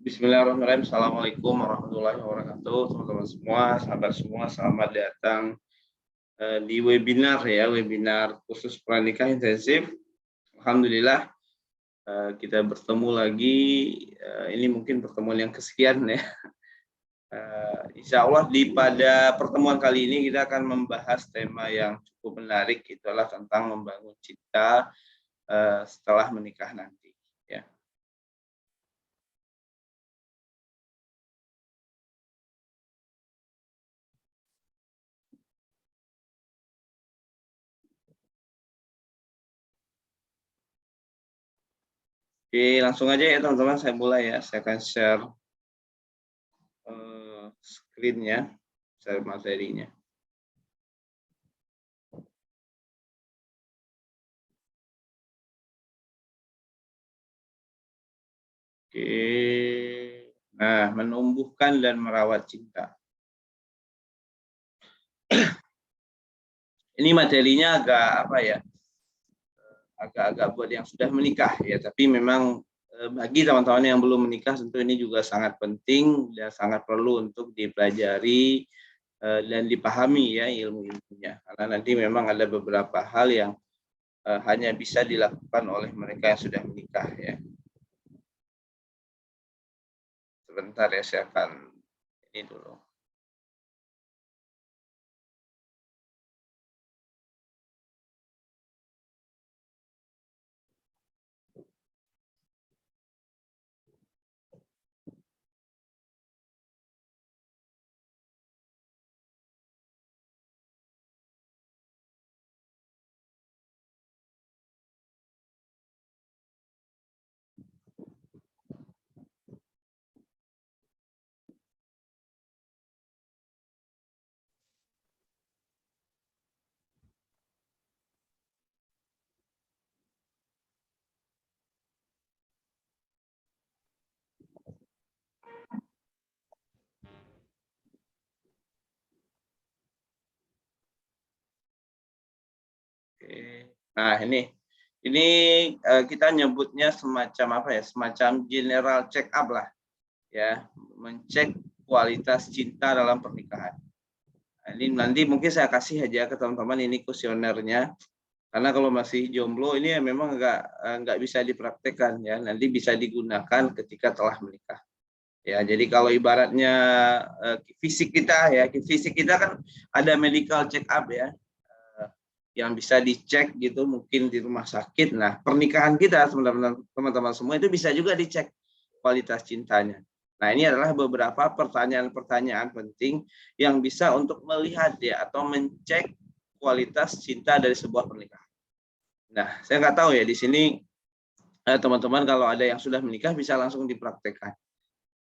Bismillahirrahmanirrahim. Assalamualaikum warahmatullahi wabarakatuh. Teman-teman semua, sahabat semua, selamat datang di webinar webinar khusus pranikah intensif. Alhamdulillah kita bertemu lagi. Ini mungkin pertemuan yang kesekian ya. Insya Allah pada pertemuan kali ini kita akan membahas tema yang cukup menarik, itulah tentang membangun cinta setelah menikah nanti. Ya. Oke, langsung aja ya teman-teman, saya mulai ya. Saya akan share screen-nya, share materinya. Oke, nah menumbuhkan dan merawat cinta. Ini materinya agak apa ya? Agak-agak buat yang sudah menikah ya, tapi memang bagi teman-teman yang belum menikah tentu ini juga sangat penting dan sangat perlu untuk dipelajari dan dipahami ya ilmu-ilmunya. Karena nanti memang ada beberapa hal yang hanya bisa dilakukan oleh mereka yang sudah menikah ya. Sebentar ya, saya akan ini dulu. Oke. Nah ini kita nyebutnya semacam apa ya? Semacam general check up lah, ya, mencek kualitas cinta dalam pernikahan. Nah, ini nanti mungkin saya kasih aja ke teman-teman ini kuesionernya, karena kalau masih jomblo ini ya memang nggak bisa dipraktekkan ya. Nanti bisa digunakan ketika telah menikah. Ya, jadi kalau ibaratnya fisik kita kan ada medical check up ya. Yang bisa dicek gitu mungkin di rumah sakit. Nah, pernikahan kita teman-teman semua itu bisa juga dicek kualitas cintanya. Nah, ini adalah beberapa pertanyaan-pertanyaan penting yang bisa untuk melihat ya atau mencek kualitas cinta dari sebuah pernikahan. Nah, saya nggak tahu ya di sini teman-teman kalau ada yang sudah menikah bisa langsung dipraktekkan.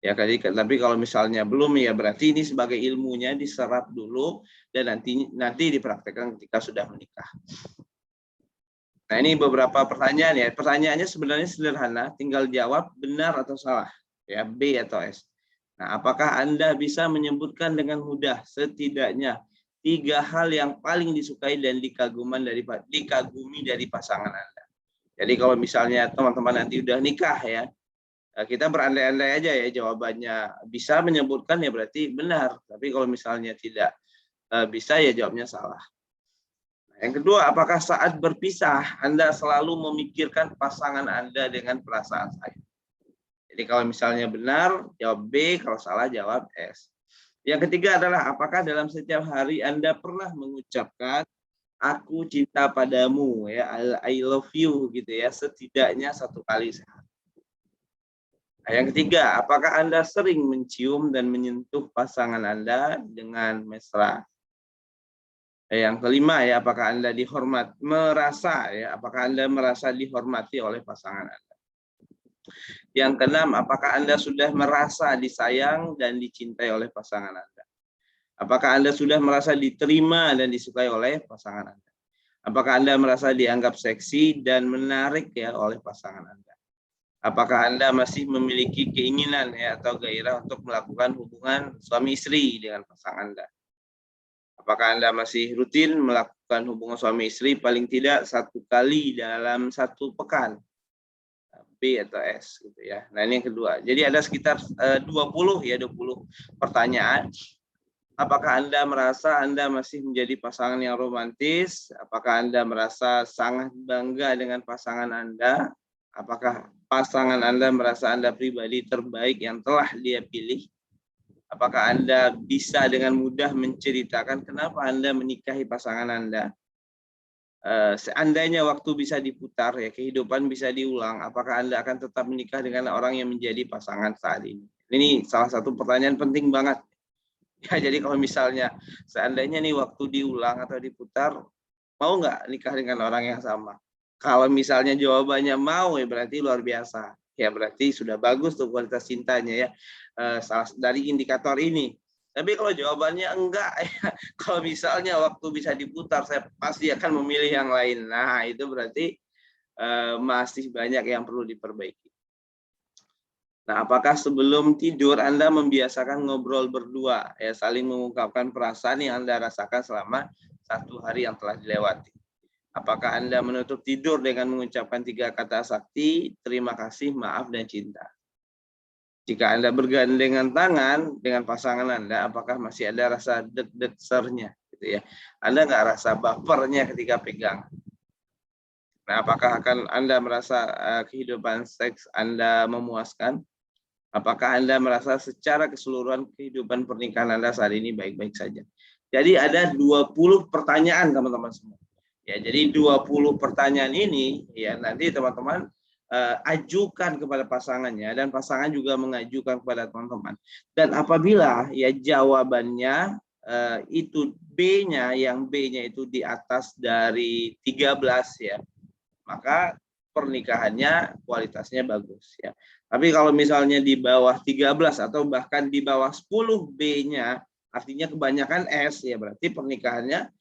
Ya, tapi kalau misalnya belum ya berarti ini sebagai ilmunya diserap dulu dan nanti dipraktekkan ketika sudah menikah. Nah, ini beberapa pertanyaan ya. Pertanyaannya sebenarnya sederhana, tinggal jawab benar atau salah, ya B atau S. Nah, apakah Anda bisa menyebutkan dengan mudah setidaknya 3 hal yang paling disukai dan dikagumi dari pasangan Anda? Jadi kalau misalnya teman-teman nanti udah nikah ya, kita berandai-andai aja ya jawabannya bisa menyebutkan ya berarti benar. Tapi kalau misalnya tidak bisa ya jawabnya salah. Nah, yang kedua, apakah saat berpisah Anda selalu memikirkan pasangan Anda dengan perasaan sayang? Jadi kalau misalnya benar jawab B, kalau salah jawab S. Yang ketiga adalah apakah dalam setiap hari Anda pernah mengucapkan aku cinta padamu ya, I love you gitu ya, setidaknya 1 kali sehari. Nah, yang ketiga, apakah Anda sering mencium dan menyentuh pasangan Anda dengan mesra? Yang kelima ya, apakah Anda apakah Anda merasa dihormati oleh pasangan Anda? Yang keenam, apakah Anda sudah merasa disayang dan dicintai oleh pasangan Anda? Apakah Anda sudah merasa diterima dan disukai oleh pasangan Anda? Apakah Anda merasa dianggap seksi dan menarik ya oleh pasangan Anda? Apakah Anda masih memiliki keinginan ya atau gairah untuk melakukan hubungan suami istri dengan pasangan Anda? Apakah Anda masih rutin melakukan hubungan suami istri paling tidak 1 kali dalam 1 pekan? B atau S gitu ya. Nah, ini yang kedua. Jadi ada sekitar 20 pertanyaan. Apakah Anda merasa Anda masih menjadi pasangan yang romantis? Apakah Anda merasa sangat bangga dengan pasangan Anda? Apakah pasangan Anda merasa Anda pribadi terbaik yang telah dia pilih? Apakah Anda bisa dengan mudah menceritakan kenapa Anda menikahi pasangan Anda? Seandainya waktu bisa diputar, ya kehidupan bisa diulang, apakah Anda akan tetap menikah dengan orang yang menjadi pasangan saat ini? Ini salah satu pertanyaan penting banget. Ya, jadi kalau misalnya seandainya nih waktu diulang atau diputar, mau nggak nikah dengan orang yang sama? Kalau misalnya jawabannya mau, ya berarti luar biasa. Ya berarti sudah bagus tuh kualitas cintanya ya. Dari indikator ini. Tapi kalau jawabannya enggak, ya, kalau misalnya waktu bisa diputar, saya pasti akan memilih yang lain. Nah, itu berarti masih banyak yang perlu diperbaiki. Nah, apakah sebelum tidur Anda membiasakan ngobrol berdua, ya saling mengungkapkan perasaan yang Anda rasakan selama 1 hari yang telah dilewati? Apakah Anda menutup tidur dengan mengucapkan 3 kata sakti, terima kasih, maaf, dan cinta? Jika Anda bergandengan tangan dengan pasangan Anda, apakah masih ada rasa deg-degsernya, gitu ya? Anda nggak rasa bapernya ketika pegang? Nah, apakah akan Anda merasa kehidupan seks Anda memuaskan? Apakah Anda merasa secara keseluruhan kehidupan pernikahan Anda saat ini baik-baik saja? Jadi ada 20 pertanyaan teman-teman semua. Ya, jadi 20 pertanyaan ini ya nanti teman-teman ajukan kepada pasangannya dan pasangan juga mengajukan kepada teman-teman. Dan apabila ya jawabannya itu B-nya, yang B-nya itu di atas dari 13 ya, maka pernikahannya kualitasnya bagus ya. Tapi kalau misalnya di bawah 13 atau bahkan di bawah 10 B-nya, artinya kebanyakan S ya, berarti pernikahannya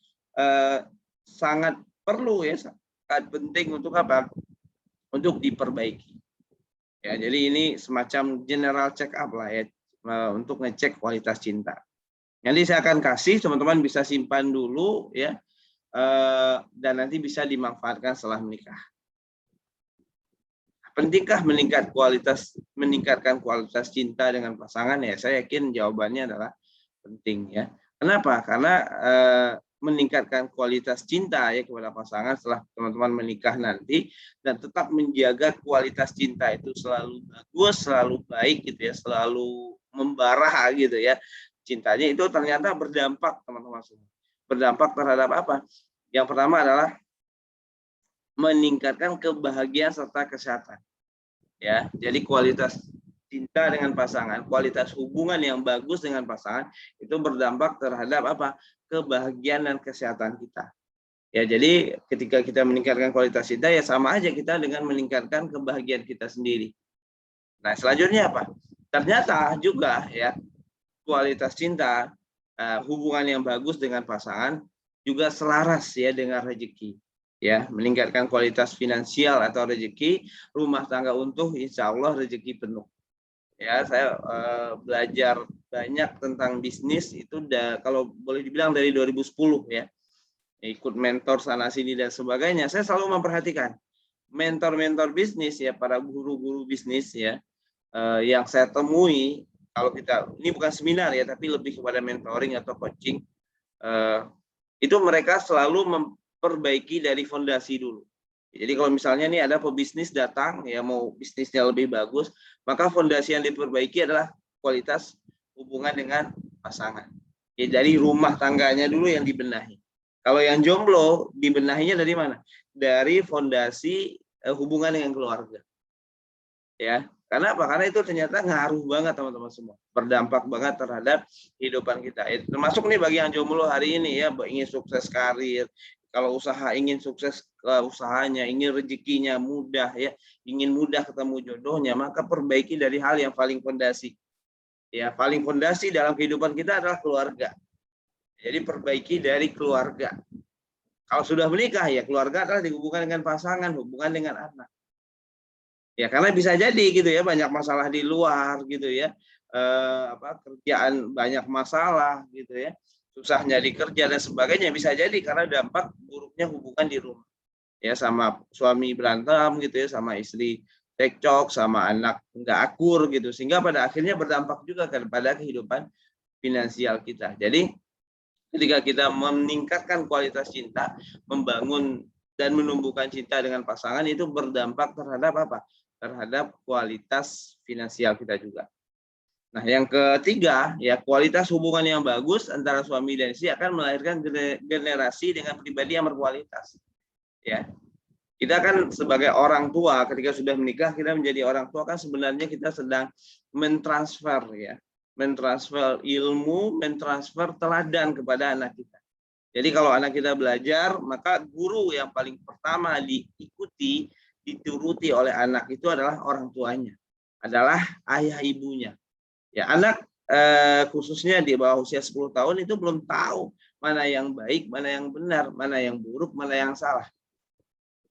sangat perlu ya, sangat penting untuk apa? Untuk diperbaiki. Ya, jadi ini semacam general check up lah ya, untuk ngecek kualitas cinta. Nanti saya akan kasih, teman-teman bisa simpan dulu ya, dan nanti bisa dimanfaatkan setelah menikah. Pentingkah meningkatkan kualitas cinta dengan pasangan? Ya, saya yakin jawabannya adalah penting ya. Kenapa? Karena meningkatkan kualitas cinta ya kepada pasangan setelah teman-teman menikah nanti, dan tetap menjaga kualitas cinta itu selalu bagus, selalu baik gitu ya, selalu membara gitu ya. Cintanya itu ternyata berdampak teman-teman semua. Berdampak terhadap apa? Yang pertama adalah meningkatkan kebahagiaan serta kesehatan. Ya, jadi kualitas cinta dengan pasangan, kualitas hubungan yang bagus dengan pasangan itu berdampak terhadap apa? Kebahagiaan dan kesehatan kita. Ya, jadi ketika kita meningkatkan kualitas cinta ya sama aja kita dengan meningkatkan kebahagiaan kita sendiri. Nah, selanjutnya apa? Ternyata juga ya kualitas cinta, hubungan yang bagus dengan pasangan juga selaras ya dengan rezeki. Ya, meningkatkan kualitas finansial atau rezeki, rumah tangga utuh, insya Allah rezeki penuh. Ya, saya belajar banyak tentang bisnis itu kalau boleh dibilang dari 2010 ya, ikut mentor sana sini dan sebagainya. Saya selalu memperhatikan mentor-mentor bisnis ya, para guru-guru bisnis ya, yang saya temui. Kalau kita ini bukan seminar ya, tapi lebih kepada mentoring atau coaching, itu mereka selalu memperbaiki dari fondasi dulu. Jadi kalau misalnya nih ada pebisnis datang ya mau bisnisnya lebih bagus, maka fondasi yang diperbaiki adalah kualitas hubungan dengan pasangan. Ya, dari rumah tangganya dulu yang dibenahi. Kalau yang jomblo dibenahinya dari mana? Dari fondasi hubungan dengan keluarga. Ya, karena apa? Karena itu ternyata ngaruh banget teman-teman semua, berdampak banget terhadap kehidupan kita. Termasuk nih bagi yang jomblo hari ini ya, ingin sukses karir, kalau usaha ingin sukses usahanya, ingin rezekinya mudah ya, ingin mudah ketemu jodohnya, maka perbaiki dari hal yang paling fondasi. Ya, paling fondasi dalam kehidupan kita adalah keluarga. Jadi perbaiki dari keluarga. Kalau sudah menikah ya keluarga adalah dihubungkan dengan pasangan, hubungan dengan anak. Ya, karena bisa jadi gitu ya, banyak masalah di luar gitu ya, kerjaan banyak masalah gitu ya, susah nyari kerja dan sebagainya, bisa jadi karena dampak buruknya hubungan di rumah ya, sama suami berantem gitu ya, sama istri cekcok sama anak nggak akur gitu, sehingga pada akhirnya berdampak juga kepada kehidupan finansial kita. Jadi ketika kita meningkatkan kualitas cinta, membangun dan menumbuhkan cinta dengan pasangan, itu berdampak terhadap apa? Terhadap kualitas finansial kita juga. Nah, yang ketiga, ya kualitas hubungan yang bagus antara suami dan istri akan melahirkan generasi dengan pribadi yang berkualitas. Ya, kita kan sebagai orang tua ketika sudah menikah, kita menjadi orang tua kan sebenarnya kita sedang mentransfer ya, mentransfer ilmu, mentransfer teladan kepada anak kita. Jadi kalau anak kita belajar, maka guru yang paling pertama diikuti, dituruti oleh anak itu adalah orang tuanya, adalah ayah ibunya. Ya, anak khususnya di bawah usia 10 tahun itu belum tahu mana yang baik, mana yang benar, mana yang buruk, mana yang salah.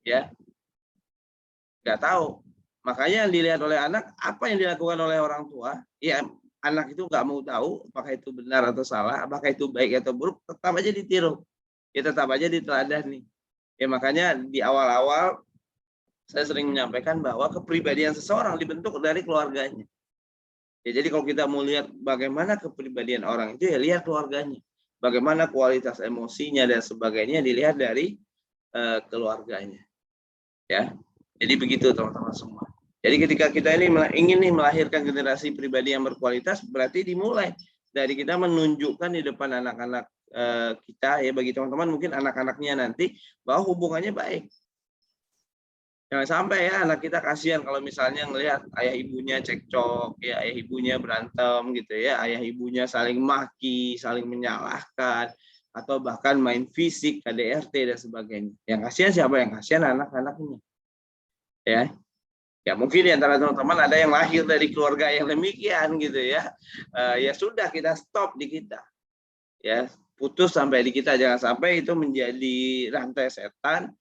Ya, nggak tahu. Makanya yang dilihat oleh anak, apa yang dilakukan oleh orang tua, ya anak itu nggak mau tahu apakah itu benar atau salah, apakah itu baik atau buruk, tetap aja ditiru. Ya tetap aja diteladani. Ya makanya di awal-awal saya sering menyampaikan bahwa kepribadian seseorang dibentuk dari keluarganya. Ya, jadi kalau kita mau lihat bagaimana kepribadian orang itu, ya lihat keluarganya. Bagaimana kualitas emosinya dan sebagainya dilihat dari keluarganya. Ya, jadi begitu teman-teman semua. Jadi ketika kita ini ingin melahirkan generasi pribadi yang berkualitas, berarti dimulai dari kita menunjukkan di depan anak-anak kita, ya bagi teman-teman mungkin anak-anaknya nanti, bahwa hubungannya baik. Jangan sampai ya anak kita kasihan kalau misalnya ngelihat ayah ibunya cekcok, ya ayah ibunya berantem gitu ya, ayah ibunya saling maki, saling menyalahkan, atau bahkan main fisik, KDRT dan sebagainya. Yang kasihan siapa? Yang kasihan anak-anaknya. Ya. Ya mungkin di antara teman-teman ada yang lahir dari keluarga yang demikian gitu ya. Ya sudah, kita stop di kita. Ya, putus sampai di kita, jangan sampai itu menjadi rantai setan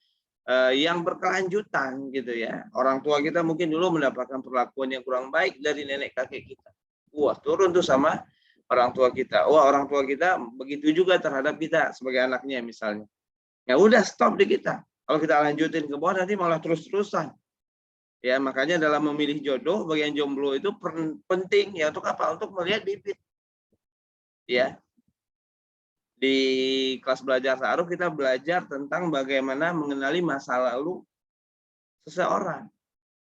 yang berkelanjutan gitu ya. Orang tua kita mungkin dulu mendapatkan perlakuan yang kurang baik dari nenek kakek kita. Wah, turun tuh sama orang tua kita. Wah, orang tua kita begitu juga terhadap kita sebagai anaknya misalnya. Ya udah, stop di kita. Kalau kita lanjutin ke bawah nanti malah terus-terusan. Ya, makanya dalam memilih jodoh bagi yang jomblo itu penting ya, untuk apa? Untuk melihat bibit. Ya. Di kelas belajar ta'aruf kita belajar tentang bagaimana mengenali masa lalu seseorang,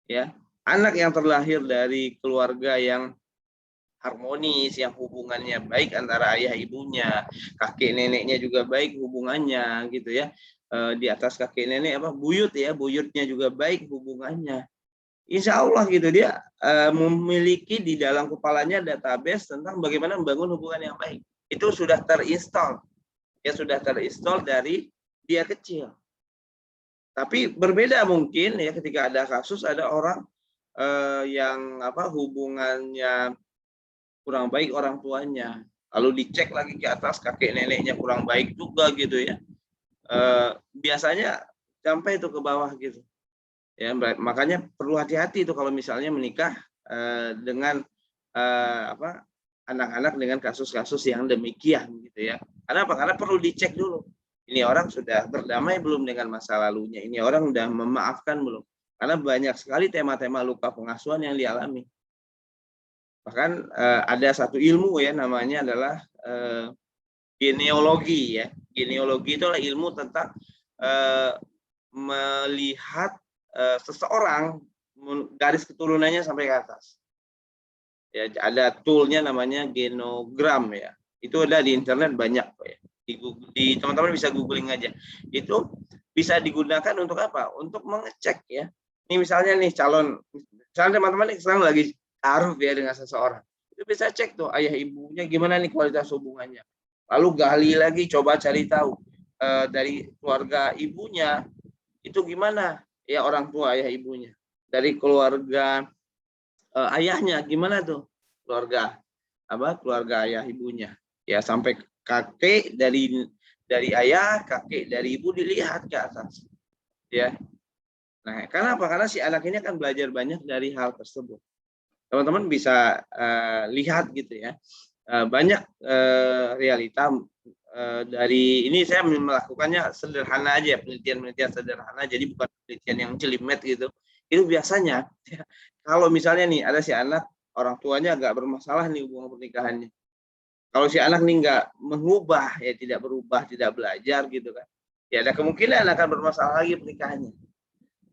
ya. Anak yang terlahir dari keluarga yang harmonis, yang hubungannya baik antara ayah ibunya, kakek neneknya juga baik hubungannya gitu ya. Di atas kakek nenek buyut ya, buyutnya juga baik hubungannya. Insya Allah gitu dia memiliki di dalam kepalanya database tentang bagaimana membangun hubungan yang baik. Itu sudah terinstall. Ya sudah terinstall dari dia kecil. Tapi berbeda mungkin ya ketika ada kasus ada orang yang hubungannya kurang baik orang tuanya, lalu dicek lagi ke atas kakek neneknya kurang baik juga gitu ya. Biasanya sampai itu ke bawah gitu. Ya, makanya perlu hati-hati itu kalau misalnya menikah dengan anak-anak dengan kasus-kasus yang demikian gitu ya. Karena apa? Karena perlu dicek dulu. Ini orang sudah berdamai belum dengan masa lalunya? Ini orang sudah memaafkan belum? Karena banyak sekali tema-tema luka pengasuhan yang dialami. Bahkan ada satu ilmu ya, namanya adalah genealogi ya. Genealogi itu adalah ilmu tentang melihat seseorang garis keturunannya sampai ke atas. Ya, ada toolnya namanya genogram ya. Itu ada di internet banyak kok ya. Di teman-teman bisa googling aja. Itu bisa digunakan untuk apa? Untuk mengecek ya. Ini misalnya nih calon, misalnya teman-teman sekarang lagi taruh ya dengan seseorang. Itu bisa cek tuh ayah ibunya gimana nih kualitas hubungannya. Lalu gali lagi, coba cari tahu dari keluarga ibunya itu gimana ya, orang tua ayah ibunya. Dari keluarga ayahnya gimana tuh, keluarga ayah ibunya ya, sampai kakek dari ayah, kakek dari ibu dilihat ke atas ya. Nah, kenapa? Karena si anak ini akan belajar banyak dari hal tersebut. Teman-teman bisa lihat gitu ya, banyak realita dari ini. Saya melakukannya sederhana aja, penelitian sederhana, jadi bukan penelitian yang jelimet gitu. Itu biasanya ya, kalau misalnya nih ada si anak orang tuanya agak bermasalah nih hubungan pernikahannya. Kalau si anak nih nggak mengubah, ya tidak berubah, tidak belajar gitu kan, ya ada kemungkinan akan bermasalah lagi pernikahannya.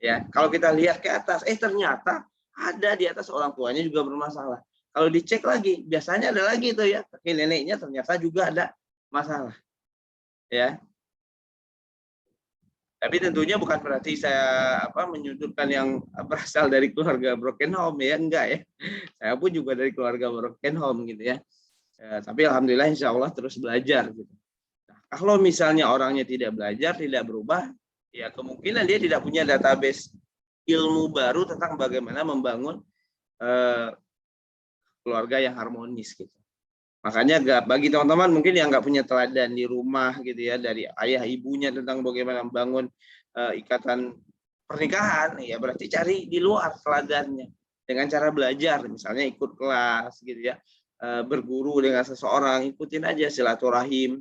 Ya, kalau kita lihat ke atas, ternyata ada di atas orang tuanya juga bermasalah. Kalau dicek lagi, biasanya ada lagi itu ya, kakek neneknya ternyata juga ada masalah. Ya, tapi tentunya bukan berarti saya menyudutkan yang berasal dari keluarga broken home ya, enggak ya. Saya pun juga dari keluarga broken home gitu ya. Tapi alhamdulillah insya Allah terus belajar gitu. Nah, kalau misalnya orangnya tidak belajar, tidak berubah, ya kemungkinan dia tidak punya database ilmu baru tentang bagaimana membangun keluarga yang harmonis gitu. Makanya bagi teman-teman mungkin yang nggak punya teladan di rumah gitu ya dari ayah ibunya tentang bagaimana membangun ikatan pernikahan, ya berarti cari di luar teladannya dengan cara belajar, misalnya ikut kelas gitu ya, berguru dengan seseorang, ikutin aja silaturahim.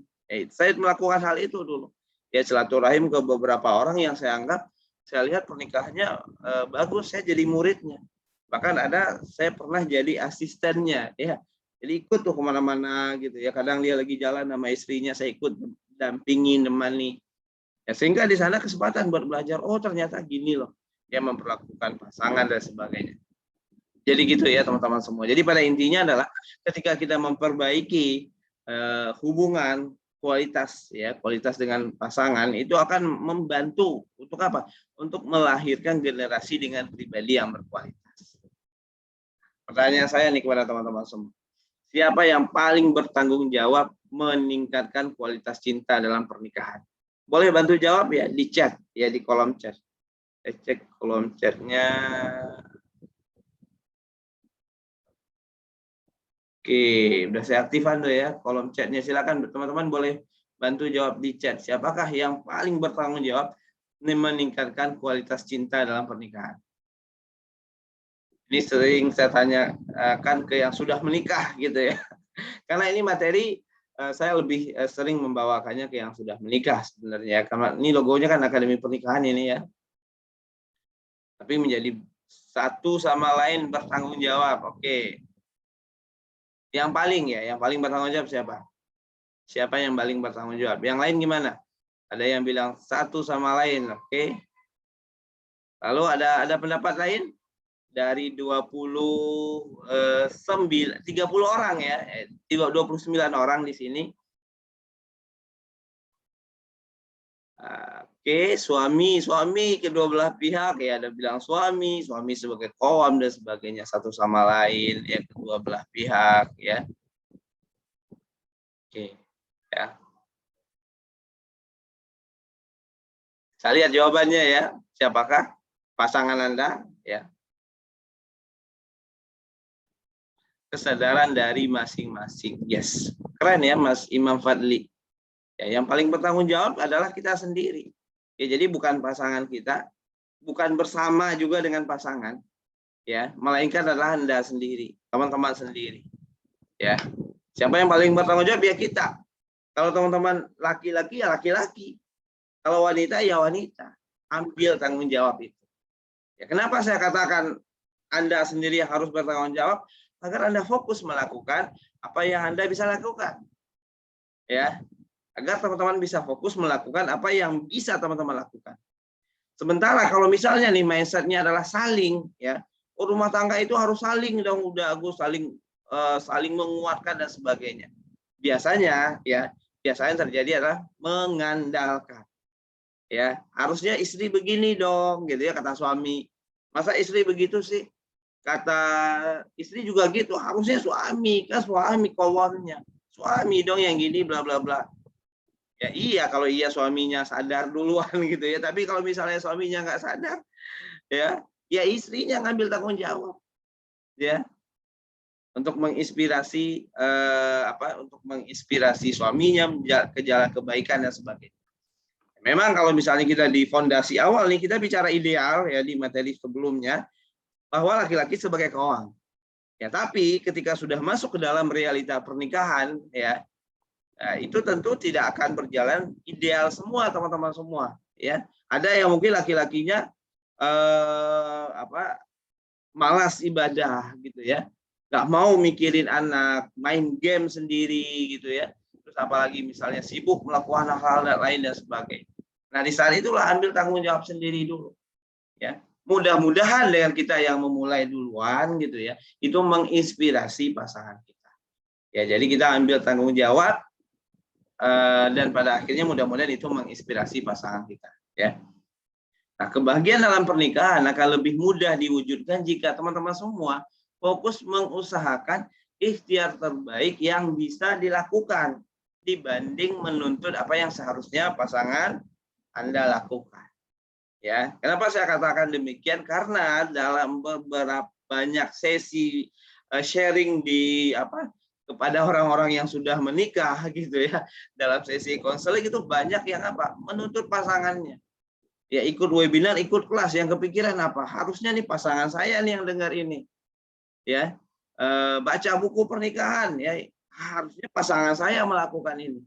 Saya melakukan hal itu dulu, ya silaturahim ke beberapa orang yang saya anggap, saya lihat pernikahannya bagus, saya jadi muridnya. Bahkan saya pernah jadi asistennya, ya. Jadi ikut tuh kemana-mana gitu ya. Kadang dia lagi jalan sama istrinya, saya ikut dampingin, nemani. Ya, sehingga di sana kesempatan buat belajar. Oh ternyata gini loh, ya memperlakukan pasangan dan sebagainya. Jadi gitu ya teman-teman semua. Jadi pada intinya adalah ketika kita memperbaiki hubungan kualitas dengan pasangan itu akan membantu untuk apa? Untuk melahirkan generasi dengan pribadi yang berkualitas. Pertanyaan saya nih kepada teman-teman semua. Siapa yang paling bertanggung jawab meningkatkan kualitas cinta dalam pernikahan? Boleh bantu jawab ya di chat, ya di kolom chat. Cek kolom chatnya. Oke, udah saya aktifkan tuh ya kolom chatnya. Silakan teman-teman boleh bantu jawab di chat. Siapakah yang paling bertanggung jawab meningkatkan kualitas cinta dalam pernikahan? Ini sering saya tanyakan ke yang sudah menikah gitu ya. Karena ini materi saya lebih sering membawakannya ke yang sudah menikah sebenarnya. Karena ini logonya kan Akademi Pernikahan ini ya. Tapi menjadi satu sama lain bertanggung jawab. Oke. Yang paling bertanggung jawab siapa? Siapa yang paling bertanggung jawab? Yang lain gimana? Ada yang bilang satu sama lain, oke. Lalu ada pendapat lain? Dari 30 orang ya, 29 orang di sini. Oke, suami kedua belah pihak ya, ada bilang suami sebagai qawam dan sebagainya satu sama lain ya, kedua belah pihak ya. Oke, ya. Saya lihat jawabannya ya. Siapakah pasangan Anda ya? Kesadaran dari masing-masing. Yes. Keren ya Mas Imam Fadli. Ya, yang paling bertanggung jawab adalah kita sendiri. Ya, jadi bukan pasangan kita, bukan bersama juga dengan pasangan, ya, melainkan adalah Anda sendiri, teman-teman sendiri. Ya. Siapa yang paling bertanggung jawab? Ya kita. Kalau teman-teman laki-laki ya laki-laki. Kalau wanita ya wanita. Ambil tanggung jawab itu. Ya, kenapa saya katakan Anda sendiri yang harus bertanggung jawab? Agar Anda fokus melakukan apa yang Anda bisa lakukan. Ya, agar teman-teman bisa fokus melakukan apa yang bisa teman-teman lakukan. Sementara kalau misalnya nih mindsetnya adalah saling, ya, rumah tangga itu harus saling dong, udah aku saling menguatkan dan sebagainya. Biasanya terjadi adalah mengandalkan. Ya, harusnya istri begini dong, gitu ya kata suami. Masa istri begitu sih? Kata istri juga gitu, harusnya suami, kan suami kawannya. Suami dong yang gini bla bla bla. Ya iya kalau iya suaminya sadar duluan gitu ya. Tapi kalau misalnya suaminya nggak sadar, ya istrinya ngambil tanggung jawab, ya, untuk menginspirasi untuk menginspirasi suaminya ke jalan kebaikan dan sebagainya. Memang kalau misalnya kita di fondasi awal nih kita bicara ideal ya di materi sebelumnya bahwa laki-laki sebagai kawan. Ya, tapi ketika sudah masuk ke dalam realita pernikahan, ya, itu tentu tidak akan berjalan ideal semua teman-teman semua. Ya, ada yang mungkin laki-lakinya malas ibadah gitu ya, nggak mau mikirin anak, main game sendiri gitu ya, terus apalagi misalnya sibuk melakukan hal-hal lain dan sebagainya. Nah di saat itulah ambil tanggung jawab sendiri dulu ya. Mudah-mudahan dengan kita yang memulai duluan gitu ya, itu menginspirasi pasangan kita ya. Jadi kita ambil tanggung jawab dan pada akhirnya mudah-mudahan itu menginspirasi pasangan kita ya. Nah, kebahagiaan dalam pernikahan akan lebih mudah diwujudkan jika teman-teman semua fokus mengusahakan ikhtiar terbaik yang bisa dilakukan dibanding menuntut apa yang seharusnya pasangan Anda lakukan. Ya, kenapa saya katakan demikian? Karena dalam beberapa banyak sesi sharing kepada orang-orang yang sudah menikah gitu ya, dalam sesi konseling itu banyak yang menuntut pasangannya. Ya ikut webinar, ikut kelas, yang kepikiran harusnya nih pasangan saya nih yang dengar ini. Ya, baca buku pernikahan ya, harusnya pasangan saya melakukan ini.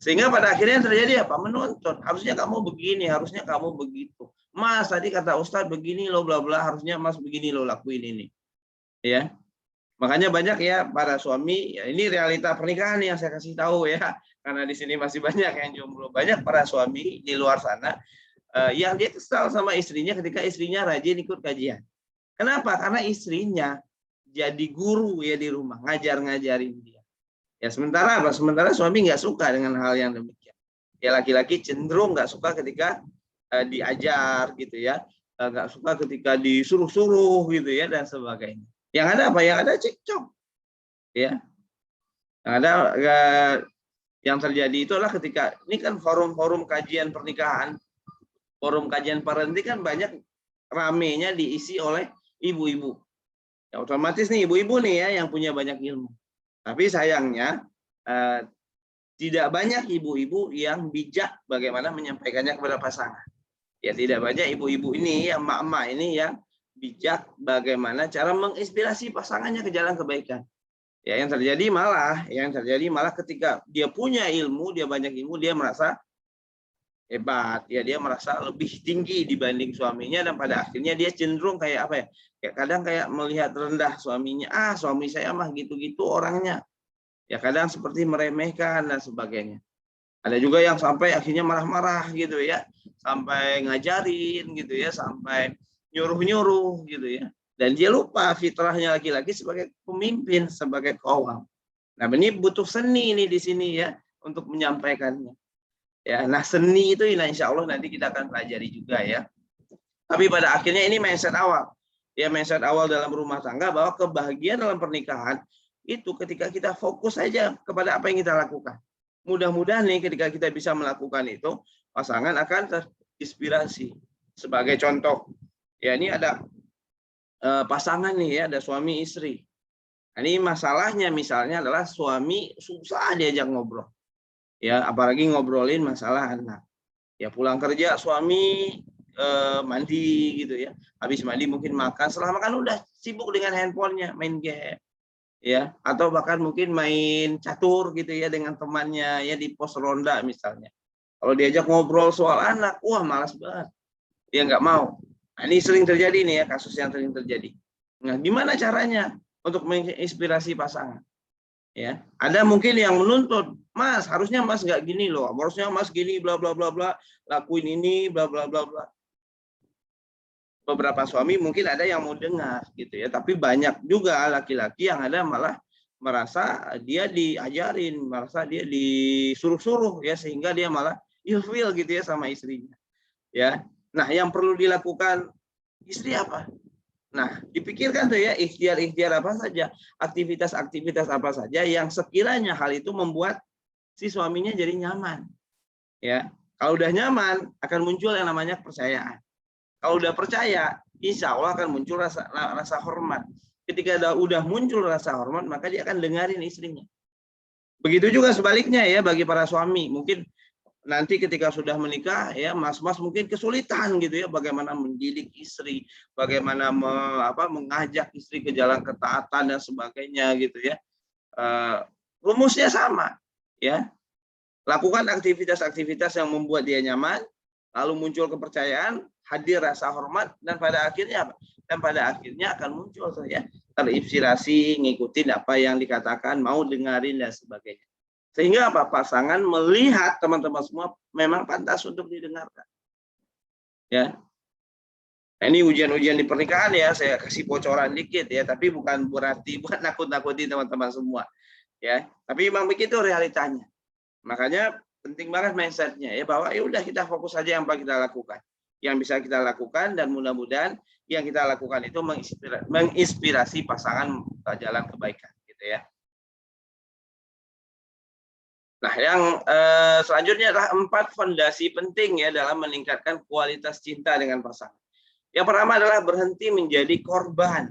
Sehingga pada akhirnya terjadi menuntut, harusnya kamu begini, harusnya kamu begitu. Mas, tadi kata Ustadz begini loh, bla bla, harusnya Mas begini loh, lakuin ini. Ya. Makanya banyak ya para suami, ya ini realita pernikahan yang saya kasih tahu ya. Karena di sini masih banyak yang jomblo, banyak para suami di luar sana yang dia kesal sama istrinya ketika istrinya rajin ikut kajian. Kenapa? Karena istrinya jadi guru ya di rumah, ngajar-ngajarin dia. Ya sementara suami nggak suka dengan hal yang demikian. Ya laki-laki cenderung nggak suka ketika diajar gitu ya, nggak suka ketika disuruh-suruh gitu ya dan sebagainya. Yang ada Yang ada cekcok. Ya. Yang terjadi itu adalah ketika ini kan forum-forum kajian pernikahan, forum kajian parenting kan banyak ramenya diisi oleh ibu-ibu. Ya, otomatis nih ibu-ibu nih ya yang punya banyak ilmu. Tapi sayangnya tidak banyak ibu-ibu yang bijak bagaimana menyampaikannya kepada pasangan. Ya tidak banyak ibu-ibu ini, ya emak-emak ini yang bijak bagaimana cara menginspirasi pasangannya ke jalan kebaikan. Ya yang terjadi malah ketika dia punya ilmu, dia banyak ilmu, dia merasa hebat ya, dia merasa lebih tinggi dibanding suaminya dan pada akhirnya dia cenderung kayak kadang kayak melihat rendah suaminya, suami saya mah gitu-gitu orangnya ya, kadang seperti meremehkan dan sebagainya. Ada juga yang sampai akhirnya marah-marah gitu ya, sampai ngajarin gitu ya, sampai nyuruh-nyuruh gitu ya, dan dia lupa fitrahnya laki-laki sebagai pemimpin, sebagai kawam. Nah ini butuh seni ini di sini ya untuk menyampaikannya. Ya, nah seni itu insya Allah nanti kita akan pelajari juga ya. Tapi pada akhirnya ini mindset awal. Ya, mindset awal dalam rumah tangga bahwa kebahagiaan dalam pernikahan itu ketika kita fokus saja kepada apa yang kita lakukan. Mudah-mudahan nih ketika kita bisa melakukan itu, pasangan akan terinspirasi. Sebagai contoh, ya ini ada pasangan nih ya, ada suami istri. Nah, ini masalahnya misalnya adalah suami susah diajak ngobrol. Ya apalagi ngobrolin masalah anak. Ya pulang kerja suami mandi gitu ya, habis mandi mungkin makan, setelah makan udah sibuk dengan handphonenya, main game ya, atau bahkan mungkin main catur gitu ya dengan temannya ya di pos ronda misalnya. Kalau diajak ngobrol soal anak, wah malas banget, dia nggak mau. Nah, ini sering terjadi nih ya, kasus yang sering terjadi. Nah gimana caranya untuk menginspirasi pasangan? Ya, ada mungkin yang menuntut, Mas, harusnya Mas nggak gini loh, harusnya Mas gini, bla bla bla bla, lakuin ini, bla bla bla bla. Beberapa suami mungkin ada yang mau dengar gitu ya, tapi banyak juga laki-laki yang ada malah merasa dia diajarin, merasa dia disuruh-suruh ya, sehingga dia malah ilfil gitu ya sama istrinya. Ya, nah yang perlu dilakukan istri apa? Nah, dipikirkan tuh ya ikhtiar-ikhtiar apa saja, aktivitas-aktivitas apa saja yang sekiranya hal itu membuat si suaminya jadi nyaman. Ya, kalau udah nyaman akan muncul yang namanya kepercayaan. Kalau udah percaya, insya Allah akan muncul rasa hormat. Ketika udah muncul rasa hormat, maka dia akan dengarin istrinya. Begitu juga sebaliknya ya bagi para suami. Mungkin nanti ketika sudah menikah ya mas-mas mungkin kesulitan gitu ya bagaimana mendidik istri, bagaimana mengajak istri ke jalan ketaatan dan sebagainya gitu ya. Rumusnya sama ya, lakukan aktivitas-aktivitas yang membuat dia nyaman, lalu muncul kepercayaan, hadir rasa hormat, dan pada akhirnya apa? Dan pada akhirnya akan muncul tuh ya, terinspirasi, ngikutin apa yang dikatakan, mau dengerin dan sebagainya. Sehingga apa? Pasangan melihat teman-teman semua memang pantas untuk didengarkan. Ya. Nah, ini ujian-ujian di pernikahan ya, saya kasih bocoran dikit ya, tapi bukan berarti buat nakut-nakutin teman-teman semua. Ya, tapi memang begitu realitanya. Makanya penting banget mindsetnya ya, bahwa ya udah kita fokus saja yang kita lakukan, yang bisa kita lakukan, dan mudah-mudahan yang kita lakukan itu menginspirasi pasangan ke jalan kebaikan, gitu ya. Nah, yang selanjutnya adalah 4 fondasi penting ya dalam meningkatkan kualitas cinta dengan pasangan. Yang pertama adalah berhenti menjadi korban.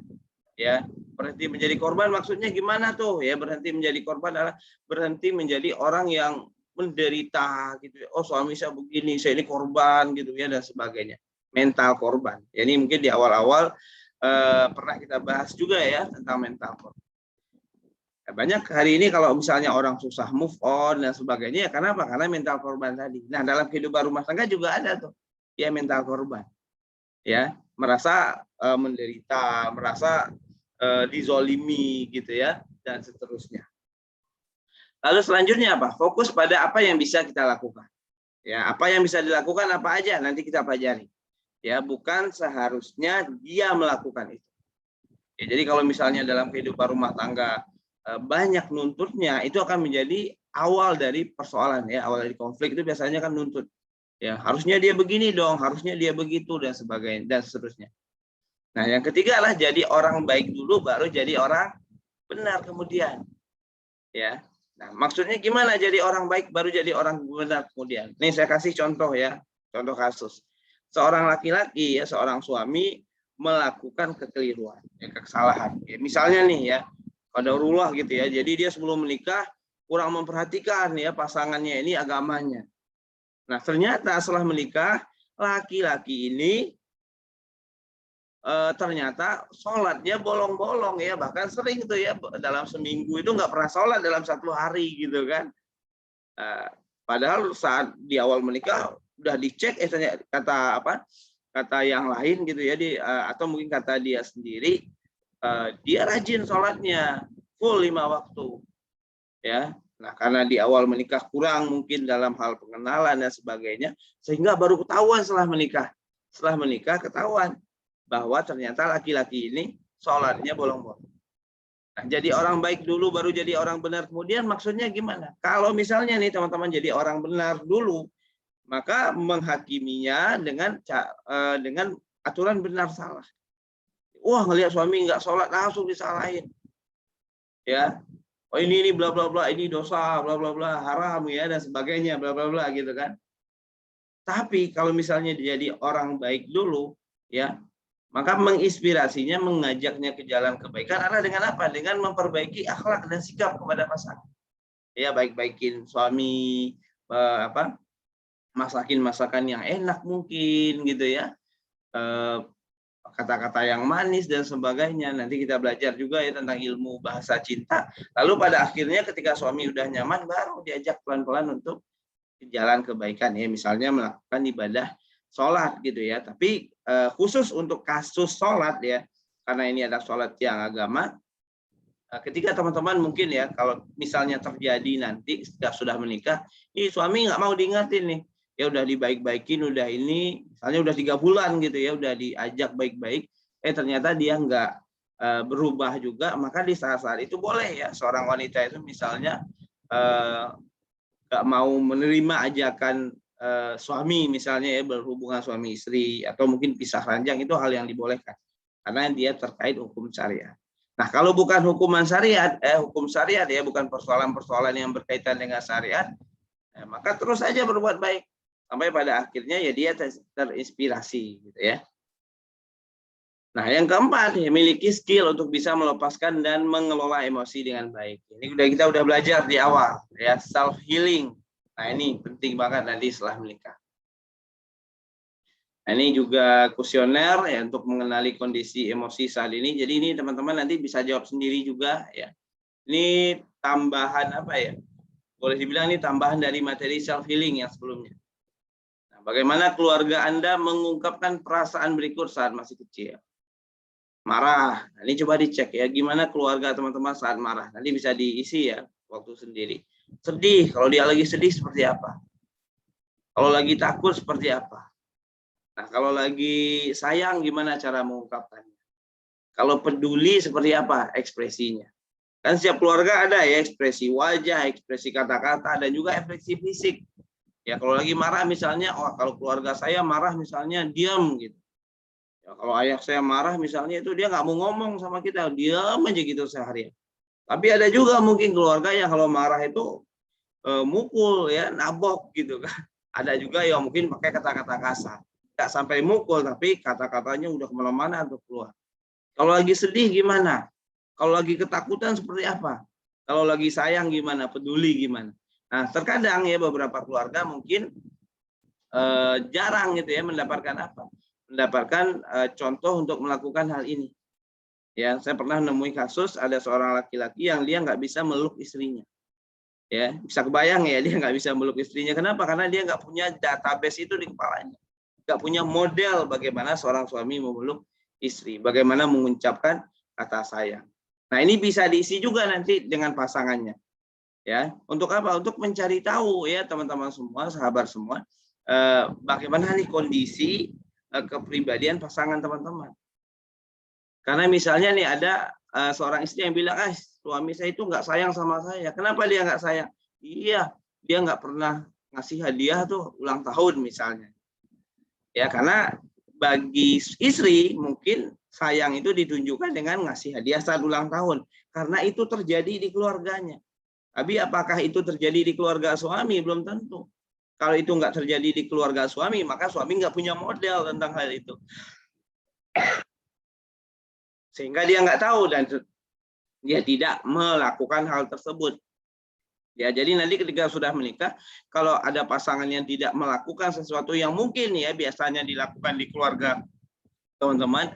Ya, berhenti menjadi korban maksudnya gimana tuh? Ya, berhenti menjadi korban adalah berhenti menjadi orang yang menderita gitu. Oh, suami saya begini, saya ini korban gitu ya, dan sebagainya. Mental korban. Ya, ini mungkin di awal-awal pernah kita bahas juga ya tentang mental korban. Banyak hari ini kalau misalnya orang susah move on dan sebagainya, ya kenapa? Karena mental korban tadi. Nah, dalam kehidupan rumah tangga juga ada tuh ya mental korban. Ya, merasa menderita, merasa dizolimi gitu ya, dan seterusnya. Lalu selanjutnya apa? Fokus pada apa yang bisa kita lakukan. Ya, apa yang bisa dilakukan apa aja nanti kita pelajari. Ya, bukan seharusnya dia melakukan itu. Ya, jadi kalau misalnya dalam kehidupan rumah tangga banyak nuntutnya, itu akan menjadi awal dari persoalan ya, awal dari konflik itu biasanya kan nuntut. Ya, harusnya dia begini dong, harusnya dia begitu dan sebagainya dan seterusnya. Nah, yang ketiga adalah jadi orang baik dulu baru jadi orang benar kemudian. Ya. Nah, maksudnya gimana jadi orang baik baru jadi orang benar kemudian? Nih saya kasih contoh ya, contoh kasus. Seorang laki-laki ya, seorang suami melakukan kekeliruan, ya, kesalahan. Ya, misalnya nih ya, qadarullah gitu ya. Jadi dia sebelum menikah kurang memperhatikan ya pasangannya ini agamanya. Nah, ternyata setelah menikah laki-laki ini ternyata sholatnya bolong-bolong ya, bahkan sering tuh ya dalam seminggu itu nggak pernah sholat dalam 1 hari gitu kan. Padahal saat di awal menikah udah dicek, kata yang lain gitu ya, atau mungkin kata dia sendiri, dia rajin sholatnya full 5 waktu ya. Nah, karena di awal menikah kurang mungkin dalam hal pengenalan dan sebagainya, sehingga baru ketahuan setelah menikah ketahuan bahwa ternyata laki-laki ini sholatnya bolong-bolong. Nah, jadi orang baik dulu baru jadi orang benar kemudian, maksudnya gimana? Kalau misalnya nih teman-teman jadi orang benar dulu, maka menghakiminya dengan aturan benar salah. Wah, ngelihat suami nggak sholat langsung disalahin. Ya, oh ini bla bla bla, ini dosa, bla bla bla, haram ya dan sebagainya, bla bla bla gitu kan. Tapi kalau misalnya jadi orang baik dulu, ya, maka menginspirasinya, mengajaknya ke jalan kebaikan adalah dengan apa? Dengan memperbaiki akhlak dan sikap kepada pasangan. Ya, baik-baikin suami, masakin masakan yang enak mungkin gitu ya. Kata-kata yang manis dan sebagainya. Nanti kita belajar juga ya tentang ilmu bahasa cinta. Lalu pada akhirnya ketika suami udah nyaman, baru diajak pelan-pelan untuk jalan kebaikan ya. Misalnya melakukan ibadah sholat gitu ya. Tapi khusus untuk kasus sholat ya, karena ini ada sholat yang agama, ketika teman-teman mungkin ya, kalau misalnya terjadi nanti ketika sudah menikah, suami nggak mau diingatin nih, ya udah dibaik-baikin, udah ini, misalnya udah 3 bulan gitu ya, udah diajak baik-baik, ternyata dia nggak berubah juga, maka di saat-saat itu boleh ya, seorang wanita itu misalnya nggak mau menerima ajakan suami misalnya ya, berhubungan suami istri, atau mungkin pisah ranjang, itu hal yang dibolehkan, karena dia terkait hukum syariat. Nah, kalau bukan hukum syariat ya, bukan persoalan-persoalan yang berkaitan dengan syariat, maka terus saja berbuat baik sampai pada akhirnya ya dia terinspirasi gitu ya. Nah, yang keempat, ya, miliki skill untuk bisa melepaskan dan mengelola emosi dengan baik. Ini kita udah belajar di awal ya, self healing. Nah, ini penting banget nanti setelah menikah. Nah, ini juga kuesioner ya untuk mengenali kondisi emosi saat ini. Jadi ini teman-teman nanti bisa jawab sendiri juga ya. Ini tambahan apa ya? Boleh dibilang ini tambahan dari materi self healing yang sebelumnya. Nah, Bagaimana keluarga Anda mengungkapkan perasaan berikut saat masih kecil? Marah. Nah, ini coba dicek ya, gimana keluarga teman-teman saat marah. Nanti bisa diisi ya waktu sendiri. Sedih, kalau dia lagi sedih seperti apa? Kalau lagi takut seperti apa? Nah, kalau lagi sayang gimana cara mengungkapkannya? Kalau peduli seperti apa ekspresinya? Kan setiap keluarga ada ya ekspresi wajah, ekspresi kata-kata, dan juga ekspresi fisik. Ya kalau lagi marah misalnya, oh kalau keluarga saya marah misalnya diam gitu. Ya, kalau ayah saya marah misalnya itu dia nggak mau ngomong sama kita, diam aja gitu seharian. Tapi ada juga mungkin keluarga yang kalau marah itu mukul ya, nabok gitu kan. Ada juga yang mungkin pakai kata-kata kasar. Nggak sampai mukul, tapi kata-katanya udah kemana-mana tuh keluar. Kalau lagi sedih gimana? Kalau lagi ketakutan seperti apa? Kalau lagi sayang gimana? Peduli gimana? Nah, terkadang ya beberapa keluarga mungkin jarang gitu ya mendapatkan apa? Mendapatkan contoh untuk melakukan hal ini. Ya, saya pernah menemui kasus ada seorang laki-laki yang dia nggak bisa meluk istrinya. Ya, bisa kebayang ya dia nggak bisa meluk istrinya. Kenapa? Karena dia nggak punya database itu di kepalanya. Nggak punya model bagaimana seorang suami memeluk istri, bagaimana mengucapkan kata sayang. Nah, ini bisa diisi juga nanti dengan pasangannya. Ya, untuk apa? Untuk mencari tahu ya teman-teman semua, sahabat semua, bagaimana nih kondisi kepribadian pasangan teman-teman. Karena misalnya nih ada seorang istri yang bilang, suami saya itu nggak sayang sama saya. Kenapa dia nggak sayang? Iya, dia nggak pernah ngasih hadiah tuh ulang tahun misalnya. Ya, karena bagi istri mungkin sayang itu ditunjukkan dengan ngasih hadiah saat ulang tahun. Karena itu terjadi di keluarganya. Tapi apakah itu terjadi di keluarga suami? Belum tentu. Kalau itu nggak terjadi di keluarga suami, maka suami nggak punya model tentang hal itu. Sehingga dia nggak tahu dan dia tidak melakukan hal tersebut. Ya, jadi nanti ketika sudah menikah, kalau ada pasangan yang tidak melakukan sesuatu yang mungkin ya biasanya dilakukan di keluarga teman-teman,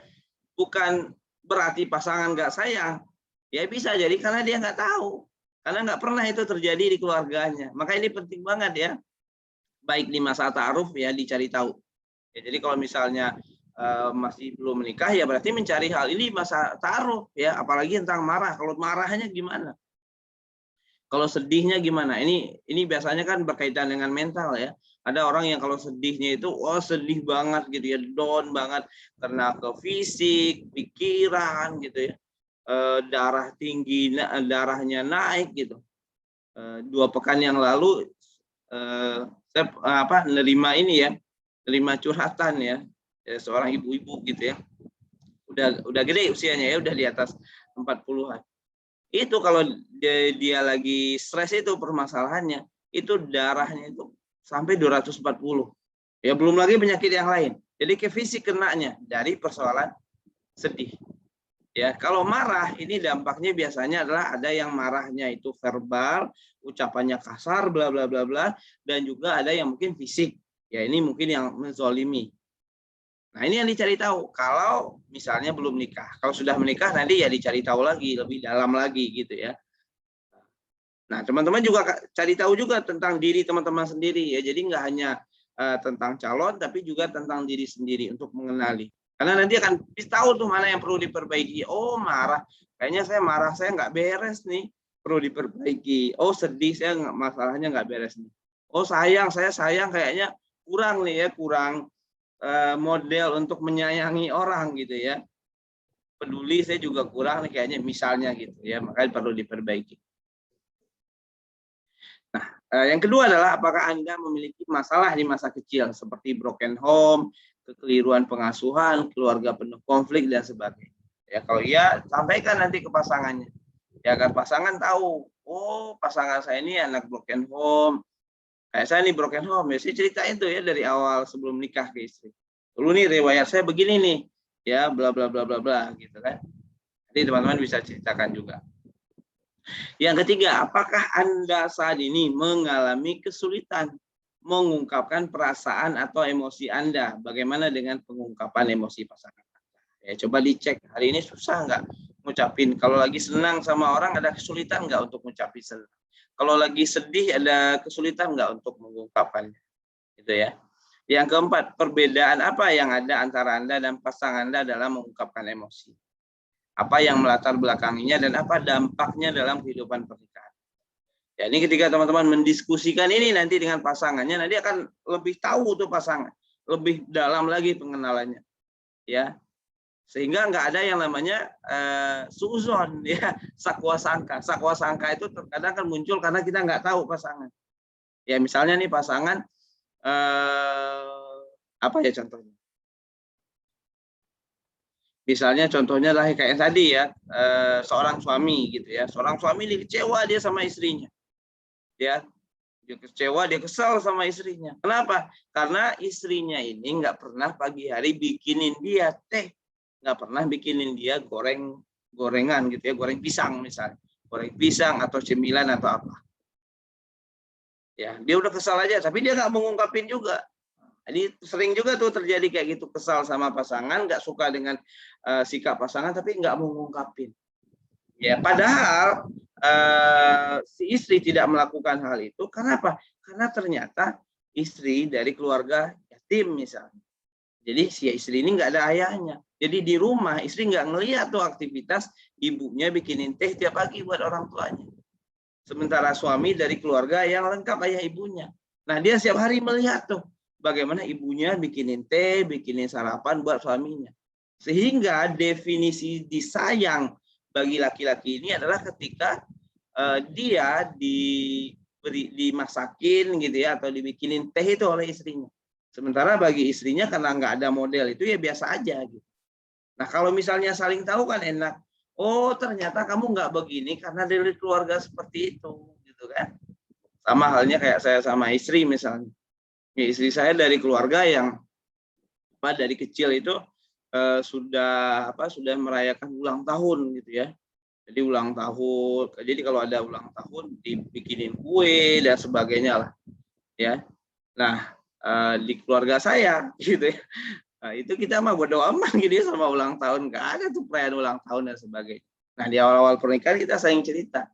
bukan berarti pasangan nggak sayang. Ya bisa jadi karena dia nggak tahu. Karena nggak pernah itu terjadi di keluarganya. Maka ini penting banget ya. Baik di masa ta'aruf ya dicari tahu. Ya, jadi kalau misalnya masih belum menikah ya berarti mencari hal ini masa ta'aruf ya, apalagi tentang marah. Kalau marahnya gimana? Kalau sedihnya gimana? Ini biasanya kan berkaitan dengan mental ya. Ada orang yang kalau sedihnya itu, sedih banget gitu ya, down banget karena ke fisik, pikiran gitu ya, darah tinggi, darahnya naik gitu. 2 pekan yang lalu saya nerima ini ya, nerima curhatan ya, seorang ibu-ibu gitu ya, udah gede usianya ya, udah di atas 40-an. Itu kalau dia lagi stres itu permasalahannya, itu darahnya itu sampai 240. Ya belum lagi penyakit yang lain. Jadi ke fisik kenanya dari persoalan sedih. Ya, kalau marah ini dampaknya biasanya adalah ada yang marahnya itu verbal, ucapannya kasar, bla bla bla bla, dan juga ada yang mungkin fisik. Ya, ini mungkin yang menzolimi. Nah, ini yang dicari tahu. Kalau misalnya belum nikah, kalau sudah menikah nanti ya dicari tahu lagi, lebih dalam lagi gitu ya. Nah, teman-teman juga cari tahu juga tentang diri teman-teman sendiri ya. Jadi nggak hanya tentang calon, tapi juga tentang diri sendiri untuk mengenali. Karena nanti akan tahu tuh mana yang perlu diperbaiki. Oh, marah. Kayaknya saya marah, saya nggak beres nih. Perlu diperbaiki. Oh, sedih, saya masalahnya nggak beres nih. Oh, saya sayang kayaknya kurang nih ya, kurang model untuk menyayangi orang gitu ya. Peduli saya juga kurang nih kayaknya misalnya gitu ya. Makanya perlu diperbaiki. Nah, yang kedua adalah apakah Anda memiliki masalah di masa kecil seperti broken home, kekeliruan pengasuhan, keluarga penuh konflik dan sebagainya. Ya, kalau iya sampaikan nanti ke pasangannya. Ya, agar pasangan tahu, oh pasangan saya ini anak broken home. Kayak saya ini broken home, ya saya ceritain tuh ya dari awal sebelum nikah ke istri. Dulu nih riwayat saya begini nih, ya bla bla bla bla bla gitu kan. Jadi teman-teman bisa ceritakan juga. Yang ketiga, apakah Anda saat ini mengalami kesulitan mengungkapkan perasaan atau emosi Anda? Bagaimana dengan pengungkapan emosi pasangan Anda? Ya, coba dicek, hari ini susah nggak ngucapin? Kalau lagi senang sama orang, ada kesulitan nggak untuk ngucapin senang? Kalau lagi sedih, ada kesulitan nggak untuk mengungkapkannya? Gitu ya. Yang keempat, perbedaan apa yang ada antara Anda dan pasangan Anda dalam mengungkapkan emosi. Apa yang melatar belakanginya dan apa dampaknya dalam kehidupan pernikahan. Ya, ini ketika teman-teman mendiskusikan ini nanti dengan pasangannya, nanti akan lebih tahu tuh pasangan, lebih dalam lagi pengenalannya, ya. Sehingga nggak ada yang namanya suuzon, ya, sakwa sangka. Sakwa sangka itu terkadang kan muncul karena kita nggak tahu pasangan. Ya, misalnya nih pasangan apa ya contohnya? Misalnya contohnya lah kayak tadi ya, seorang suami gitu ya. Seorang suami ini kecewa dia sama istrinya. Ya, dia kecewa, dia kesal sama istrinya. Kenapa? Karena istrinya ini nggak pernah pagi hari bikinin dia teh, nggak pernah bikinin dia gorengan gitu ya, goreng pisang misalnya, goreng pisang atau cemilan atau apa. Ya, dia udah kesal aja, tapi dia nggak mengungkapin juga. Jadi sering juga tuh terjadi kayak gitu, kesal sama pasangan, nggak suka dengan sikap pasangan, tapi nggak mengungkapin. Ya, padahal si istri tidak melakukan hal itu. Kenapa? Karena ternyata istri dari keluarga yatim misalnya. Jadi si istri ini nggak ada ayahnya. Jadi di rumah istri nggak ngelihat tuh aktivitas ibunya bikinin teh tiap pagi buat orang tuanya. Sementara suami dari keluarga yang lengkap ayah ibunya. Nah, dia setiap hari melihat tuh bagaimana ibunya bikinin teh, bikinin sarapan buat suaminya. Sehingga definisi disayang bagi laki-laki ini adalah ketika dia dimasakin gitu ya, atau dibikinin teh itu oleh istrinya. Sementara bagi istrinya karena nggak ada model itu ya biasa aja gitu. Nah, kalau misalnya saling tahu kan enak. Oh, ternyata kamu nggak begini karena dari keluarga seperti itu, gitu kan? Sama halnya kayak saya sama istri misalnya. Ya, istri saya dari keluarga yang dari kecil itu sudah merayakan ulang tahun gitu ya. Jadi ulang tahun. Jadi kalau ada ulang tahun dibikinin kue dan sebagainya lah, ya. Nah, di keluarga saya gitu ya. Nah, itu kita mah bodo amat gitu ya sama ulang tahun, nggak ada tuh perayaan ulang tahun dan sebagainya. Nah, di awal-awal pernikahan kita saling cerita,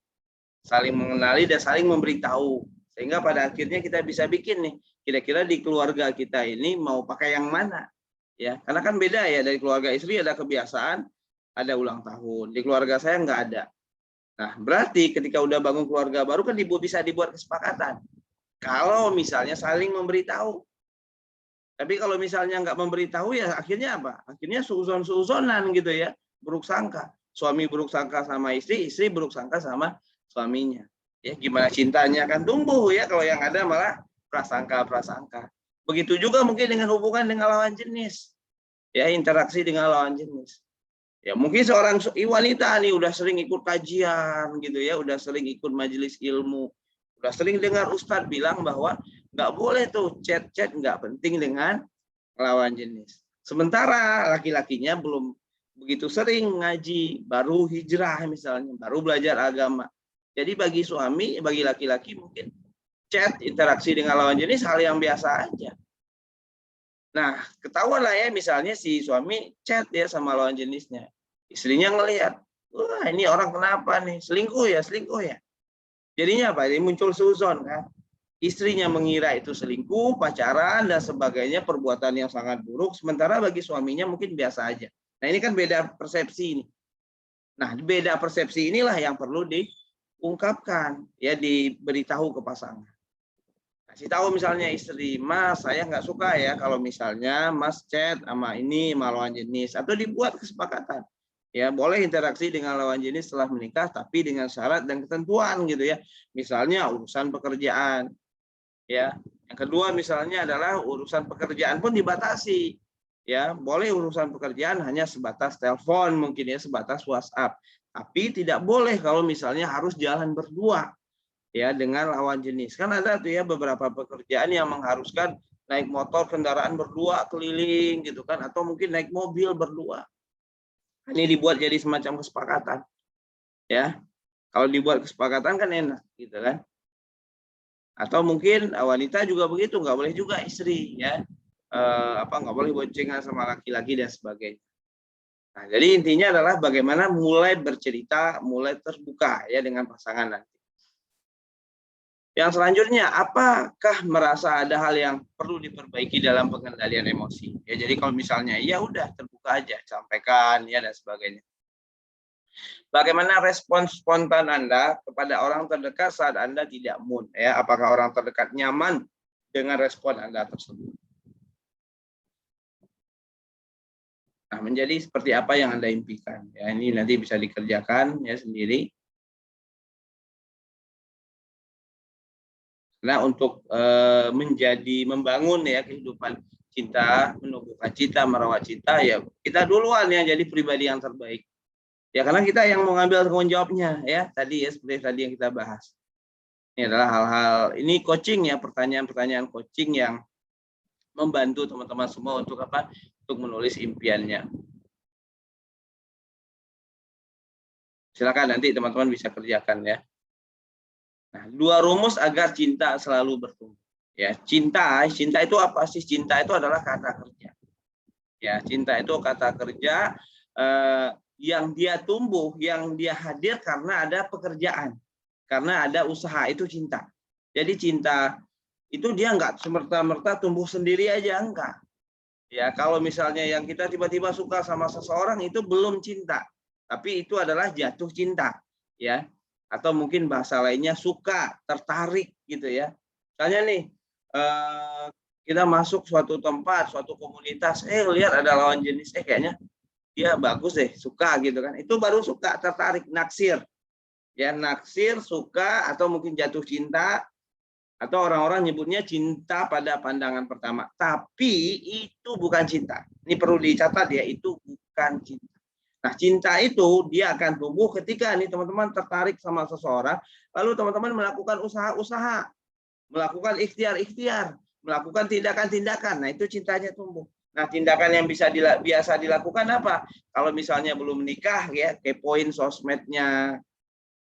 saling mengenali dan saling memberitahu, sehingga pada akhirnya kita bisa bikin nih, kira-kira di keluarga kita ini mau pakai yang mana, ya? Karena kan beda ya, dari keluarga istri ada kebiasaan, ada ulang tahun, di keluarga saya nggak ada. Nah, berarti ketika udah bangun keluarga baru kan bisa dibuat kesepakatan. Kalau misalnya saling memberitahu. Tapi kalau misalnya nggak memberitahu ya akhirnya apa? Akhirnya suuzon-suuzonan gitu ya, buruk sangka. Suami buruk sangka sama istri, istri buruk sangka sama suaminya. Ya, gimana cintanya akan tumbuh ya kalau yang ada malah prasangka-prasangka. Begitu juga mungkin dengan hubungan dengan lawan jenis. Ya, interaksi dengan lawan jenis. Ya, mungkin seorang wanita nih udah sering ikut kajian gitu ya, udah sering ikut majelis ilmu, udah sering dengar ustadz bilang bahwa nggak boleh tuh chat-chat nggak penting dengan lawan jenis. Sementara laki-lakinya belum begitu sering ngaji, baru hijrah misalnya, baru belajar agama. Jadi bagi suami, bagi laki-laki mungkin chat, interaksi dengan lawan jenis hal yang biasa aja. Nah, ketahuan lah ya misalnya si suami chat ya sama lawan jenisnya. Istrinya ngelihat, wah ini orang kenapa nih? Selingkuh ya, selingkuh ya. Jadinya apa? Jadi muncul suzon kan. Istrinya mengira itu selingkuh, pacaran dan sebagainya, perbuatan yang sangat buruk. Sementara bagi suaminya mungkin biasa aja. Nah, ini kan beda persepsi ini. Nah, beda persepsi inilah yang perlu diungkapkan, ya, diberitahu ke pasangan. Kasih tahu misalnya istri, Mas, saya nggak suka ya kalau misalnya Mas chat sama ini sama lawan jenis, atau dibuat kesepakatan. Ya, boleh interaksi dengan lawan jenis setelah menikah, tapi dengan syarat dan ketentuan gitu ya. Misalnya urusan pekerjaan. Ya, yang kedua misalnya adalah urusan pekerjaan pun dibatasi. Ya, boleh urusan pekerjaan hanya sebatas telepon, mungkin ya sebatas WhatsApp. Tapi tidak boleh kalau misalnya harus jalan berdua ya dengan lawan jenis. Kan ada tuh ya beberapa pekerjaan yang mengharuskan naik motor kendaraan berdua keliling gitu kan, atau mungkin naik mobil berdua. Ini dibuat jadi semacam kesepakatan. Ya. Kalau dibuat kesepakatan kan enak gitu kan. Atau mungkin wanita juga begitu, nggak boleh juga istri ya. Nggak boleh boncengan sama laki-laki dan sebagainya. Nah, jadi intinya adalah bagaimana mulai bercerita, mulai terbuka ya dengan pasangan nanti. Yang selanjutnya, apakah merasa ada hal yang perlu diperbaiki dalam pengendalian emosi? Ya, jadi kalau misalnya ya udah terbuka aja, sampaikan ya dan sebagainya. Bagaimana respon spontan Anda kepada orang terdekat saat Anda tidak mood? Ya, apakah orang terdekat nyaman dengan respon Anda tersebut? Nah, menjadi seperti apa yang Anda impikan? Ya, ini nanti bisa dikerjakan ya sendiri. Nah, untuk menjadi membangun ya kehidupan cinta, menumbuhkan cinta, merawat cinta, ya kita duluan yang jadi pribadi yang terbaik. Ya karena kita yang mau ngambil tanggung jawabnya ya tadi ya seperti tadi yang kita bahas. Ini adalah hal-hal ini coaching ya, pertanyaan-pertanyaan coaching yang membantu teman-teman semua untuk apa? Untuk menulis impiannya. Silakan nanti teman-teman bisa kerjakan ya. Nah, 2 rumus agar cinta selalu bertumbuh. Ya, cinta itu apa sih? Cinta itu adalah kata kerja. Ya, cinta itu kata kerja yang dia tumbuh, yang dia hadir karena ada pekerjaan, karena ada usaha, itu cinta. Jadi cinta itu dia enggak semerta-merta tumbuh sendiri aja, enggak. Ya, kalau misalnya yang kita tiba-tiba suka sama seseorang itu belum cinta, tapi itu adalah jatuh cinta, ya. Atau mungkin bahasa lainnya suka, tertarik gitu ya. Misalnya nih, kita masuk suatu tempat, suatu komunitas, lihat ada lawan jenis, kayaknya dia bagus deh, suka gitu kan. Itu baru suka, tertarik, naksir. Ya, naksir, suka, atau mungkin jatuh cinta, atau orang-orang nyebutnya cinta pada pandangan pertama. Tapi itu bukan cinta. Ini perlu dicatat ya, itu bukan cinta. Nah, cinta itu dia akan tumbuh ketika nih teman-teman tertarik sama seseorang, lalu teman-teman melakukan usaha-usaha, melakukan ikhtiar-ikhtiar, melakukan tindakan-tindakan. Nah, itu cintanya tumbuh. Nah, tindakan yang biasa dilakukan apa? Kalau misalnya belum menikah ya, kepoin sosmednya,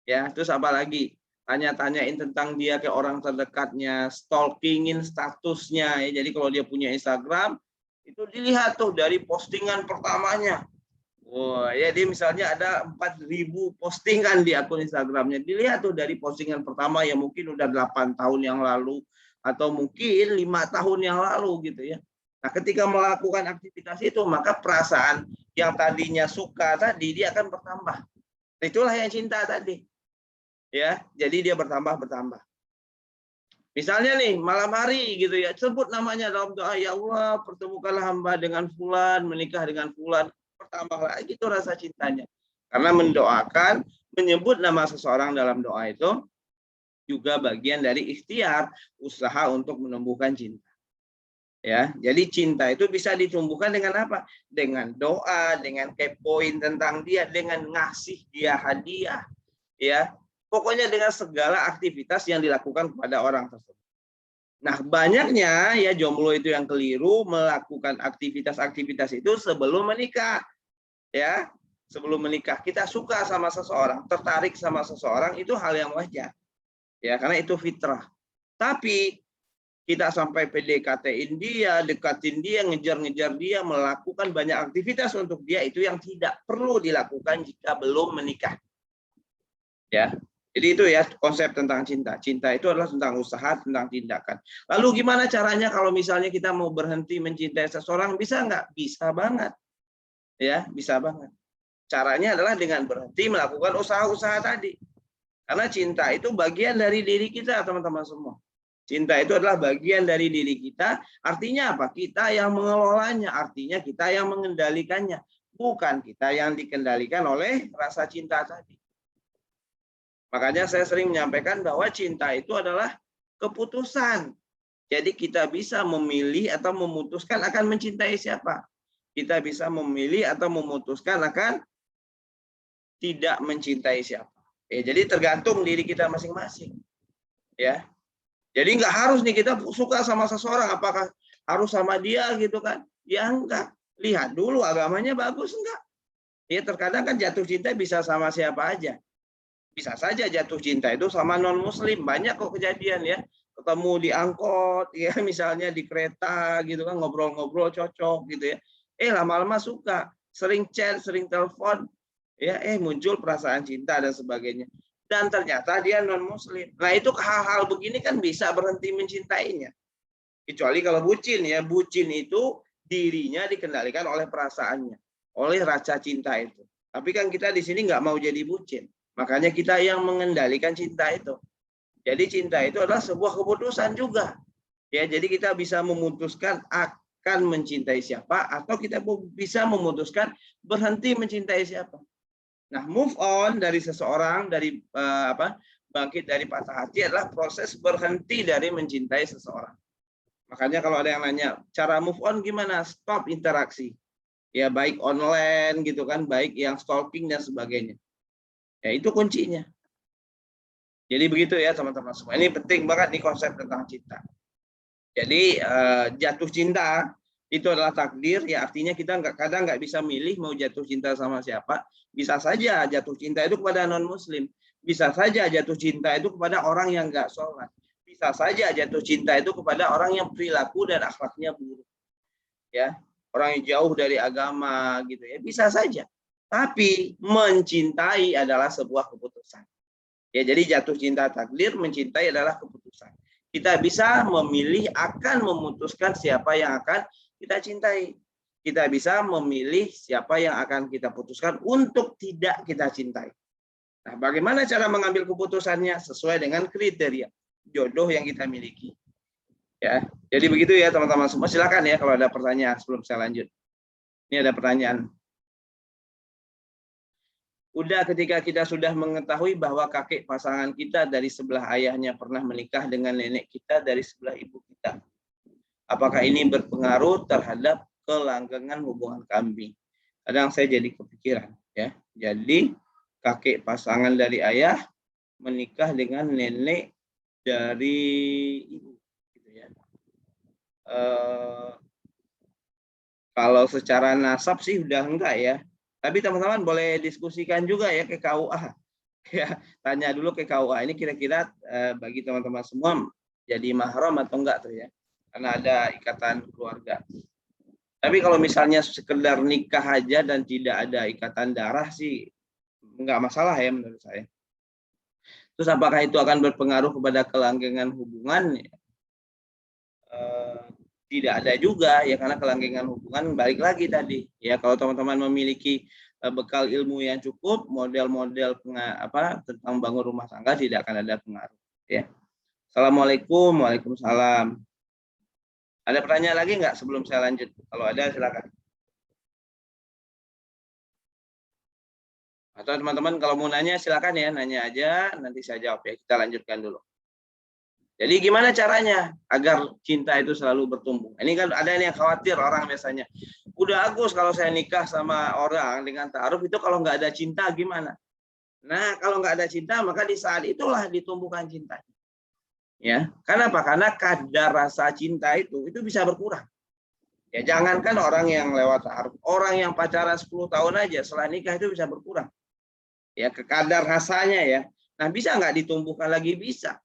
ya, terus apa lagi? Tanya-tanyain tentang dia ke orang terdekatnya, stalkingin statusnya ya. Jadi kalau dia punya Instagram, itu dilihat tuh dari postingan pertamanya. Wah, ya dia misalnya ada 4.000 postingan di akun Instagramnya. Dilihat tuh dari postingan pertama yang mungkin udah 8 tahun yang lalu atau mungkin 5 tahun yang lalu gitu ya. Nah, ketika melakukan aktivitas itu, maka perasaan yang tadinya suka tadi dia akan bertambah. Itulah yang cinta tadi. Ya, jadi dia bertambah. Misalnya nih malam hari gitu ya, sebut namanya dalam doa, ya Allah pertemukanlah hamba dengan fulan, menikah dengan fulan, bertambah lagi tuh rasa cintanya. Karena mendoakan, menyebut nama seseorang dalam doa itu juga bagian dari ikhtiar, usaha untuk menumbuhkan cinta. Ya, jadi cinta itu bisa ditumbuhkan dengan apa? Dengan doa, dengan kepoin tentang dia, dengan ngasih dia hadiah, ya. Pokoknya dengan segala aktivitas yang dilakukan kepada orang tersebut. Nah, banyaknya ya jomblo itu yang keliru melakukan aktivitas-aktivitas itu sebelum menikah. Ya, sebelum menikah kita suka sama seseorang, tertarik sama seseorang itu hal yang wajar. Ya, karena itu fitrah. Tapi kita sampai PDKT-in dia, dekatin dia, ngejar-ngejar dia, melakukan banyak aktivitas untuk dia, itu yang tidak perlu dilakukan jika belum menikah. Ya, jadi itu ya konsep tentang cinta. Cinta itu adalah tentang usaha, tentang tindakan. Lalu gimana caranya kalau misalnya kita mau berhenti mencintai seseorang? Bisa nggak? Bisa banget. Ya, bisa banget. Caranya adalah dengan berhenti melakukan usaha-usaha tadi. Karena cinta itu bagian dari diri kita, teman-teman semua. Cinta itu adalah bagian dari diri kita. Artinya apa? Kita yang mengelolanya. Artinya kita yang mengendalikannya. Bukan kita yang dikendalikan oleh rasa cinta tadi. Makanya saya sering menyampaikan bahwa cinta itu adalah keputusan. Jadi kita bisa memilih atau memutuskan akan mencintai siapa. Kita bisa memilih atau memutuskan akan tidak mencintai siapa. Jadi tergantung diri kita masing-masing. Ya. Jadi nggak harus nih kita suka sama seseorang, apakah harus sama dia gitu kan? Ya enggak. Lihat dulu agamanya bagus enggak. Ya terkadang kan jatuh cinta bisa sama siapa aja. Bisa saja jatuh cinta itu sama non muslim, banyak kok kejadian ya, ketemu di angkot ya, misalnya di kereta gitu kan, ngobrol-ngobrol cocok gitu ya, lama-lama suka, sering chat, sering telepon ya, muncul perasaan cinta dan sebagainya. dan ternyata dia non muslim. Nah, itu hal-hal begini kan bisa berhenti mencintainya. Kecuali kalau bucin ya, bucin itu dirinya dikendalikan oleh perasaannya, oleh rasa cinta itu. Tapi kan kita di sini nggak mau jadi bucin. Makanya kita yang mengendalikan cinta itu. Jadi cinta itu adalah sebuah keputusan juga. Ya, jadi kita bisa memutuskan akan mencintai siapa atau kita bisa memutuskan berhenti mencintai siapa. Nah, move on dari seseorang, dari bangkit dari patah hati adalah proses berhenti dari mencintai seseorang. Makanya kalau ada yang nanya, cara move on gimana? Stop interaksi. Ya, baik online gitu kan, baik yang stalking dan sebagainya. Ya, itu kuncinya. Jadi begitu ya teman-teman semua. Ini penting banget nih konsep tentang cinta. Jadi jatuh cinta itu adalah takdir, ya artinya kita kadang nggak bisa milih mau jatuh cinta sama siapa. Bisa saja jatuh cinta itu kepada non muslim, bisa saja jatuh cinta itu kepada orang yang nggak sholat, bisa saja jatuh cinta itu kepada orang yang perilaku dan akhlaknya buruk, ya orang yang jauh dari agama gitu ya, bisa saja. Tapi mencintai adalah sebuah keputusan. Ya, jadi jatuh cinta takdir, mencintai adalah keputusan. Kita bisa memilih akan memutuskan siapa yang akan kita cintai. Kita bisa memilih siapa yang akan kita putuskan untuk tidak kita cintai. Nah, bagaimana cara mengambil keputusannya? Sesuai dengan kriteria jodoh yang kita miliki. Ya, jadi begitu ya teman-teman semua. Silakan ya kalau ada pertanyaan sebelum saya lanjut. Ini ada pertanyaan. Udah ketika kita sudah mengetahui bahwa kakek pasangan kita dari sebelah ayahnya pernah menikah dengan nenek kita dari sebelah ibu kita. Apakah ini berpengaruh terhadap kelanggengan hubungan kami? Kadang saya jadi kepikiran ya. Jadi kakek pasangan dari ayah menikah dengan nenek dari ibu gitu ya. Kalau secara nasab sih udah enggak ya. Tapi teman-teman boleh diskusikan juga ya ke KUA. Ya, tanya dulu ke KUA. Ini kira-kira bagi teman-teman semua jadi mahram atau enggak tuh ya. Karena ada ikatan keluarga. Tapi kalau misalnya sekedar nikah aja dan tidak ada ikatan darah sih enggak masalah ya menurut saya. Terus apakah itu akan berpengaruh kepada kelanggengan hubungan? Tidak ada juga ya, karena kelanggengan hubungan balik lagi tadi ya, kalau teman-teman memiliki bekal ilmu yang cukup, model-model tentang bangun rumah tangga tidak akan ada pengaruh ya. Assalamualaikum. Waalaikumsalam. Ada pertanyaan lagi nggak sebelum saya lanjut? Kalau ada silakan. Atau teman-teman kalau mau nanya silakan ya, nanya aja nanti saya jawab ya. Kita lanjutkan dulu. Jadi gimana caranya agar cinta itu selalu bertumbuh? Ini kan ada yang khawatir orang biasanya. Udah Agus, kalau saya nikah sama orang dengan ta'aruf itu kalau nggak ada cinta gimana? Nah, kalau nggak ada cinta maka di saat itulah ditumbuhkan cinta. Ya, karena apa? Karena kadar rasa cinta itu bisa berkurang. Ya, jangankan orang yang lewat ta'aruf, orang yang pacaran 10 tahun aja setelah nikah itu bisa berkurang. Ya, ke kadar rasanya ya. Nah, bisa nggak ditumbuhkan lagi? Bisa.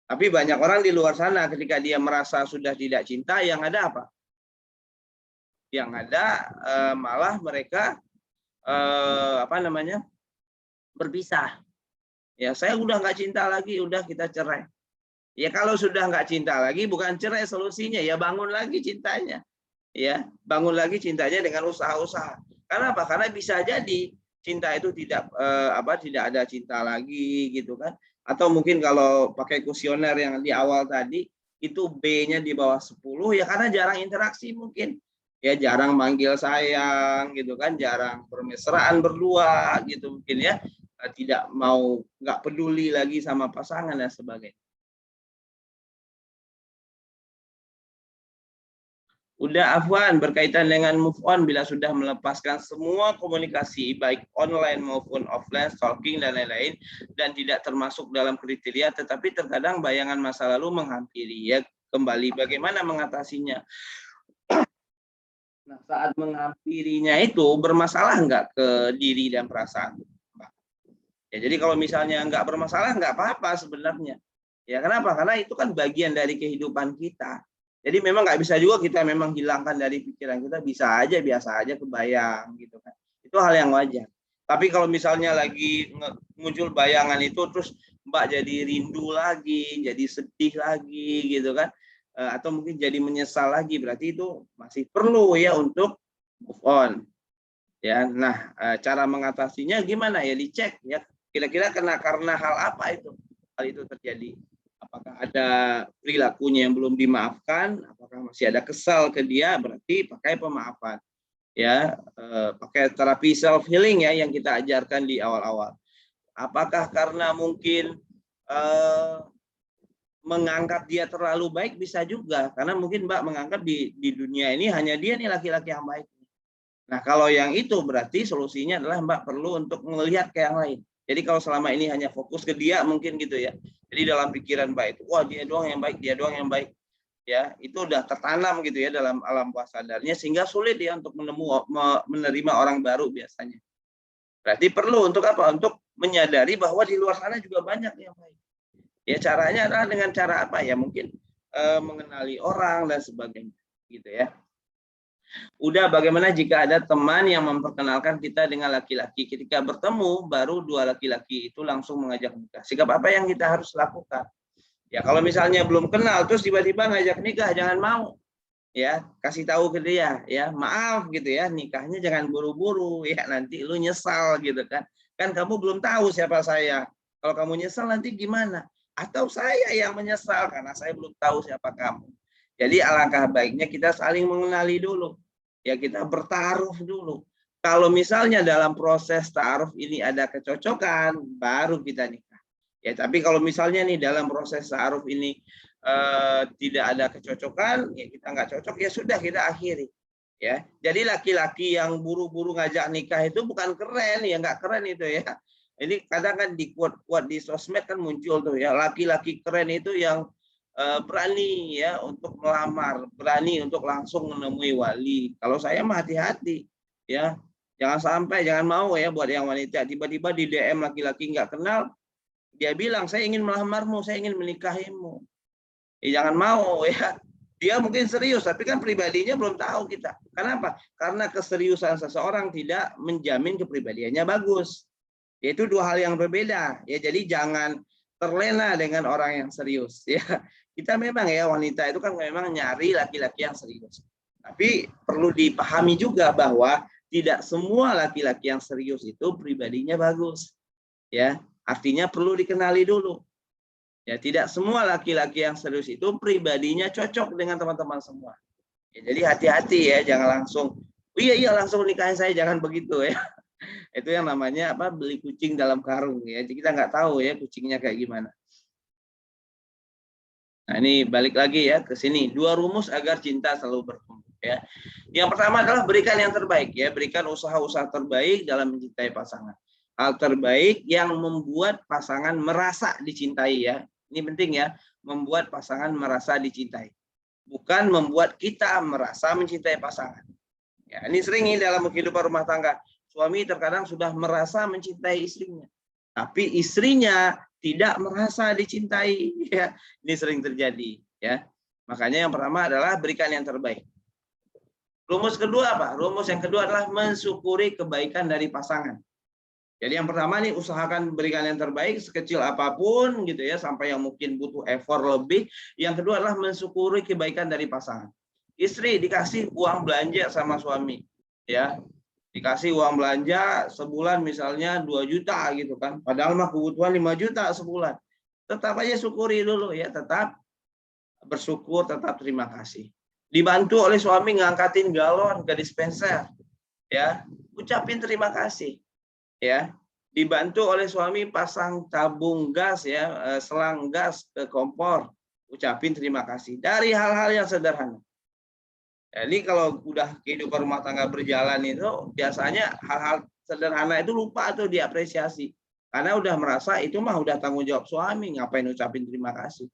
Tapi banyak orang di luar sana ketika dia merasa sudah tidak cinta, yang ada apa? Yang ada malah mereka berpisah. Ya, saya udah nggak cinta lagi, udah kita cerai. Ya kalau sudah nggak cinta lagi, bukan cerai solusinya, ya bangun lagi cintanya. Ya, bangun lagi cintanya dengan usaha-usaha. Karena apa? Karena bisa jadi cinta itu tidak ada cinta lagi gitu kan. Atau mungkin kalau pakai kuesioner yang di awal tadi, itu B-nya di bawah 10 ya karena jarang interaksi mungkin. Ya jarang manggil sayang gitu kan, jarang bermesraan berdua gitu mungkin ya. Tidak mau, nggak peduli lagi sama pasangan dan sebagainya. Udah Afwan, berkaitan dengan move on bila sudah melepaskan semua komunikasi baik online maupun offline, stalking dan lain-lain dan tidak termasuk dalam kriteria, tetapi terkadang bayangan masa lalu menghampiri ya kembali, bagaimana mengatasinya? Nah, saat menghampirinya itu bermasalah nggak ke diri dan perasaan? Ya, jadi kalau misalnya nggak bermasalah nggak apa-apa sebenarnya. Ya kenapa? Karena itu kan bagian dari kehidupan kita. Jadi memang nggak bisa juga kita memang hilangkan dari pikiran kita, bisa aja biasa aja kebayang gitu kan. Itu hal yang wajar. Tapi kalau misalnya lagi muncul bayangan itu terus Mbak jadi rindu lagi, jadi sedih lagi gitu kan, atau mungkin jadi menyesal lagi, berarti itu masih perlu ya untuk move on. Ya, nah cara mengatasinya gimana ya, dicek ya, kira-kira karena hal apa itu hal itu terjadi. Apakah ada perilakunya yang belum dimaafkan, apakah masih ada kesal ke dia, berarti pakai pemaafan. Ya, pakai terapi self healing ya yang kita ajarkan di awal-awal. Apakah karena mungkin menganggap dia terlalu baik, bisa juga karena mungkin Mbak menganggap di dunia ini hanya dia nih laki-laki yang baik. Nah, kalau yang itu berarti solusinya adalah Mbak perlu untuk melihat ke yang lain. Jadi kalau selama ini hanya fokus ke dia mungkin gitu ya. Jadi dalam pikiran Mbak itu, wah dia doang yang baik, dia doang yang baik. Ya, itu udah tertanam gitu ya dalam alam bawah sadarnya sehingga sulit ya untuk menerima orang baru biasanya. Berarti perlu untuk apa? Untuk menyadari bahwa di luar sana juga banyak yang baik. Ya caranya adalah dengan cara apa ya? Mungkin mengenali orang dan sebagainya gitu ya. Udah, bagaimana jika ada teman yang memperkenalkan kita dengan laki-laki, ketika bertemu baru dua laki-laki itu langsung mengajak nikah. Sikap apa yang kita harus lakukan? Ya kalau misalnya belum kenal terus tiba-tiba ngajak nikah, jangan mau. Ya, kasih tahu ke dia ya, maaf gitu ya, nikahnya jangan buru-buru ya, nanti lu nyesal gitu kan. Kan kamu belum tahu siapa saya. Kalau kamu nyesal nanti gimana? Atau saya yang menyesal karena saya belum tahu siapa kamu. Jadi alangkah baiknya kita saling mengenali dulu. Ya, kita bertaruh dulu. Kalau misalnya dalam proses ta'aruf ini ada kecocokan, baru kita nikah. Ya, tapi kalau misalnya nih dalam proses ta'aruf ini tidak ada kecocokan, ya kita nggak cocok, ya sudah kita akhiri. Ya, jadi laki-laki yang buru-buru ngajak nikah itu bukan keren, ya nggak keren itu ya. Ini kadang kan di quote di sosmed kan muncul tuh ya, laki-laki keren itu yang berani ya untuk melamar, berani untuk langsung menemui wali. Kalau saya mah hati-hati ya, jangan sampai, jangan mau ya buat yang wanita tiba-tiba di DM laki-laki nggak kenal, dia bilang saya ingin melamarmu, saya ingin menikahimu. Jangan mau ya. Dia mungkin serius, tapi kan pribadinya belum tahu kita. Kenapa? Karena keseriusan seseorang tidak menjamin kepribadiannya bagus. Yaitu dua hal yang berbeda. Ya, jadi jangan terlena dengan orang yang serius. Ya, kita memang ya wanita itu kan memang nyari laki-laki yang serius. Tapi perlu dipahami juga bahwa tidak semua laki-laki yang serius itu pribadinya bagus. Ya, artinya perlu dikenali dulu. Ya, tidak semua laki-laki yang serius itu pribadinya cocok dengan teman-teman semua. Ya, jadi hati-hati ya, jangan langsung, oh, iya langsung nikahin saya, jangan begitu ya. Itu yang namanya apa? Beli kucing dalam karung ya. Jadi kita nggak tahu ya kucingnya kayak gimana. Nah, ini balik lagi ya ke sini. Dua rumus agar cinta selalu bertumbuh ya. Yang pertama adalah berikan yang terbaik ya, berikan usaha-usaha terbaik dalam mencintai pasangan. Hal terbaik yang membuat pasangan merasa dicintai ya. Ini penting ya, membuat pasangan merasa dicintai. Bukan membuat kita merasa mencintai pasangan. Ya, ini sering ini dalam kehidupan rumah tangga. Suami terkadang sudah merasa mencintai istrinya, tapi istrinya tidak merasa dicintai. Ya, ini sering terjadi. Ya, makanya yang pertama adalah berikan yang terbaik. Rumus kedua apa? Rumus yang kedua adalah mensyukuri kebaikan dari pasangan. Jadi yang pertama nih, usahakan berikan yang terbaik sekecil apapun gitu ya, sampai yang mungkin butuh effort lebih. Yang kedua adalah mensyukuri kebaikan dari pasangan. Istri dikasih uang belanja sama suami, ya. Dikasih uang belanja sebulan misalnya 2 juta gitu kan. Padahal mah kebutuhan 5 juta sebulan. Tetap aja syukuri dulu ya, tetap bersyukur, tetap terima kasih. Dibantu oleh suami ngangkatin galon ke dispenser, ya. Ucapin terima kasih. Ya, dibantu oleh suami pasang tabung gas ya, selang gas ke kompor, ucapin terima kasih dari hal-hal yang sederhana. Jadi kalau udah kehidupan rumah tangga berjalan itu biasanya hal-hal sederhana itu lupa tuh diapresiasi karena udah merasa itu mah udah tanggung jawab suami, ngapain ucapin terima kasih.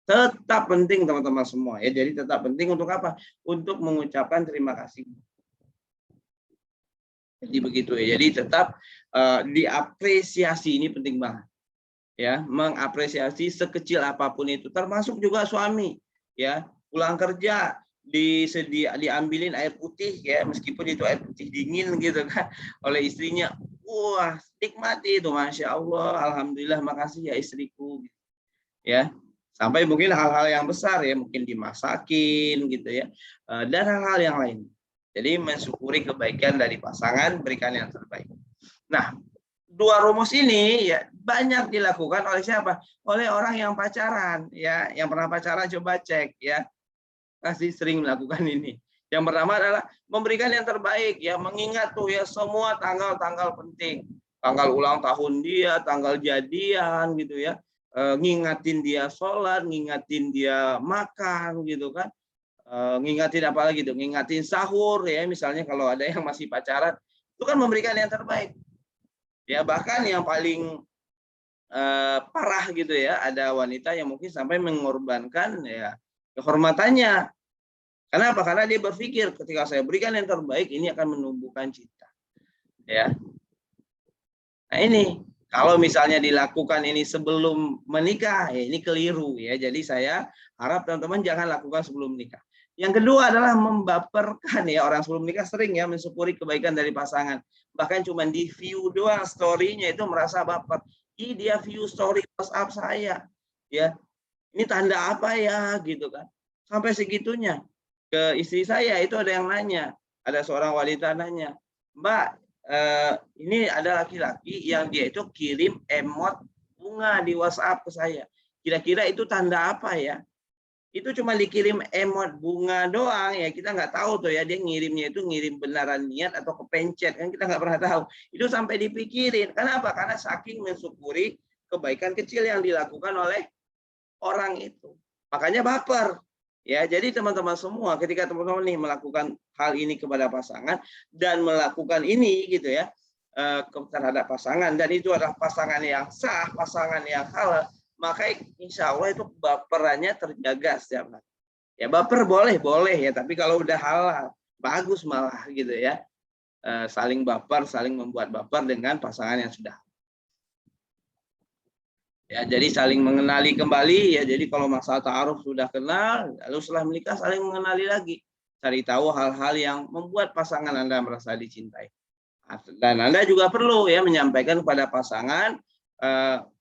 Tetap penting teman-teman semua ya, jadi tetap penting untuk apa? Untuk mengucapkan terima kasih. Jadi begitu ya. Jadi tetap diapresiasi, ini penting banget. Ya, mengapresiasi sekecil apapun itu, termasuk juga suami. Ya, pulang kerja diambilin air putih ya, meskipun itu air putih dingin gitu kan oleh istrinya. wah nikmati itu, masya Allah, alhamdulillah, makasih ya istriku, ya. Sampai mungkin hal-hal yang besar ya, mungkin dimasakin gitu ya, dan hal-hal yang lain. Jadi mensyukuri kebaikan dari pasangan, berikan yang terbaik. Nah, dua rumus ini ya banyak dilakukan oleh siapa? Oleh orang yang pacaran ya, yang pernah pacaran coba cek ya, pasti sering melakukan ini. Yang pertama adalah memberikan yang terbaik ya, mengingat tuh ya semua tanggal-tanggal penting. Tanggal ulang tahun dia, tanggal jadian gitu ya. Ngingatin dia sholat, ngingatin dia makan gitu kan. Ngingatin apa lagi tuh? Ngingatin sahur ya, misalnya kalau ada yang masih pacaran, itu kan memberikan yang terbaik. Ya bahkan yang paling parah gitu ya, ada wanita yang mungkin sampai mengorbankan ya kehormatannya. Kenapa? Karena dia berpikir ketika saya berikan yang terbaik ini akan menumbuhkan cinta. Ya. Nah ini kalau misalnya dilakukan ini sebelum menikah, ya ini keliru ya. Jadi saya harap teman-teman jangan lakukan sebelum menikah. Yang kedua adalah membaperkan ya, orang sebelum menikah sering ya mensyukuri kebaikan dari pasangan. Bahkan cuma di view doang story-nya itu merasa baper. Ih dia view story WhatsApp saya. Ya. Ini tanda apa ya gitu kan. Sampai segitunya. Ke istri saya itu ada yang nanya, ada seorang wanita nanya, Mbak, ini ada laki-laki yang dia itu kirim emot bunga di WhatsApp ke saya. Kira-kira itu tanda apa ya? Itu cuma dikirim emot bunga doang ya, kita nggak tahu tuh ya dia ngirimnya itu ngirim beneran niat atau kepencet, kan kita nggak pernah tahu. Itu sampai dipikirin. Kenapa? Karena saking mensyukuri kebaikan kecil yang dilakukan oleh orang itu. Makanya baper. Ya, jadi teman-teman semua ketika teman-teman nih melakukan hal ini kepada pasangan dan melakukan ini gitu ya terhadap pasangan, dan itu adalah pasangan yang sah, pasangan yang halal, maka insya Allah itu baperannya terjaga setiap hari. Ya baper boleh ya, tapi kalau udah halal bagus malah gitu ya. Saling baper, saling membuat baper dengan pasangan yang sudah. Ya, jadi saling mengenali kembali ya. Jadi kalau masalah ta'aruf sudah kenal, lalu setelah menikah saling mengenali lagi. Cari tahu hal-hal yang membuat pasangan Anda merasa dicintai. Dan Anda juga perlu ya menyampaikan kepada pasangan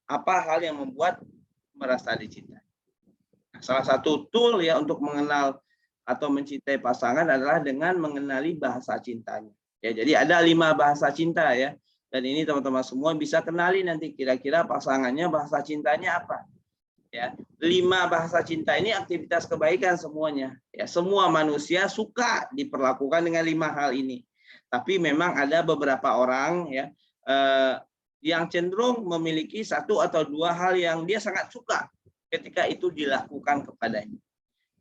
apa hal yang membuat merasa dicintai. Nah, salah satu tool ya untuk mengenal atau mencintai pasangan adalah dengan mengenali bahasa cintanya. Ya, jadi ada 5 bahasa cinta ya. Dan ini teman-teman semua bisa kenali nanti kira-kira pasangannya bahasa cintanya apa. Ya, 5 bahasa cinta ini aktivitas kebaikan semuanya. Ya, semua manusia suka diperlakukan dengan 5 hal ini. Tapi memang ada beberapa orang ya yang cenderung memiliki 1 atau 2 hal yang dia sangat suka ketika itu dilakukan kepadanya.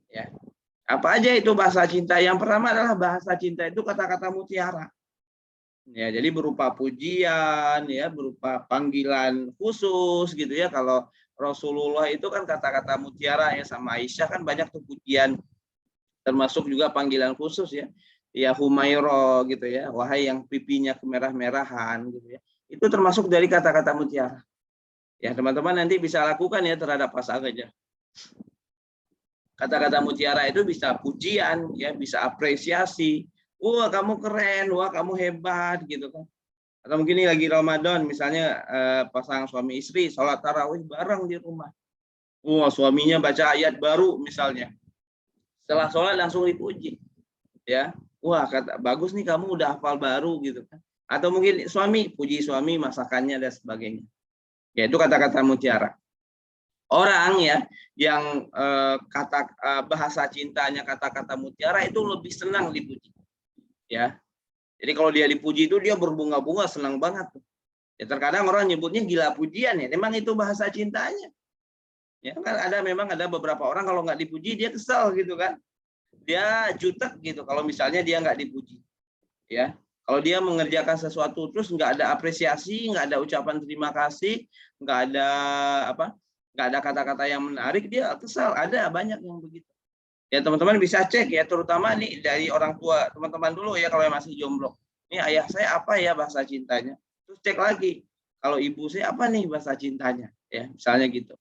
Ya. Apa aja itu bahasa cinta? Yang pertama adalah bahasa cinta itu kata-kata mutiara. Ya, jadi berupa pujian, ya, berupa panggilan khusus gitu ya. Kalau Rasulullah itu kan kata-kata mutiara ya, sama Aisyah kan banyak tuh pujian, termasuk juga panggilan khusus ya. Ya Humairo gitu ya, wahai yang pipinya kemerah-merahan gitu ya. Itu termasuk dari kata-kata mutiara. Ya, teman-teman nanti bisa lakukan ya terhadap pasangannya. Kata-kata mutiara itu bisa pujian ya, bisa apresiasi. Wah, kamu keren, wah kamu hebat gitu kan. Atau mungkin ini lagi Ramadan, misalnya pasangan suami istri sholat tarawih bareng di rumah. Wah, suaminya baca ayat baru misalnya. Setelah sholat langsung dipuji. Ya, wah kata bagus nih kamu udah hafal baru gitu kan. Atau mungkin suami puji suami masakannya dan sebagainya. Ya, itu kata-kata mutiara. Orang ya yang bahasa cintanya kata-kata mutiara itu lebih senang dipuji. Ya. Jadi kalau dia dipuji itu dia berbunga-bunga, senang banget. Ya, terkadang orang nyebutnya gila pujian ya. Memang itu bahasa cintanya. Ya kan memang ada beberapa orang kalau nggak dipuji dia kesel gitu kan. Dia jutek gitu kalau misalnya dia nggak dipuji. Ya. Kalau dia mengerjakan sesuatu terus nggak ada apresiasi, nggak ada ucapan terima kasih, nggak ada nggak ada kata-kata yang menarik, dia kesal. Ada banyak yang begitu. Ya teman-teman bisa cek ya, terutama nih dari orang tua teman-teman dulu ya kalau yang masih jomblo. Ini ayah saya apa ya bahasa cintanya? Terus cek lagi. Kalau ibu saya apa nih bahasa cintanya? Ya misalnya gitu.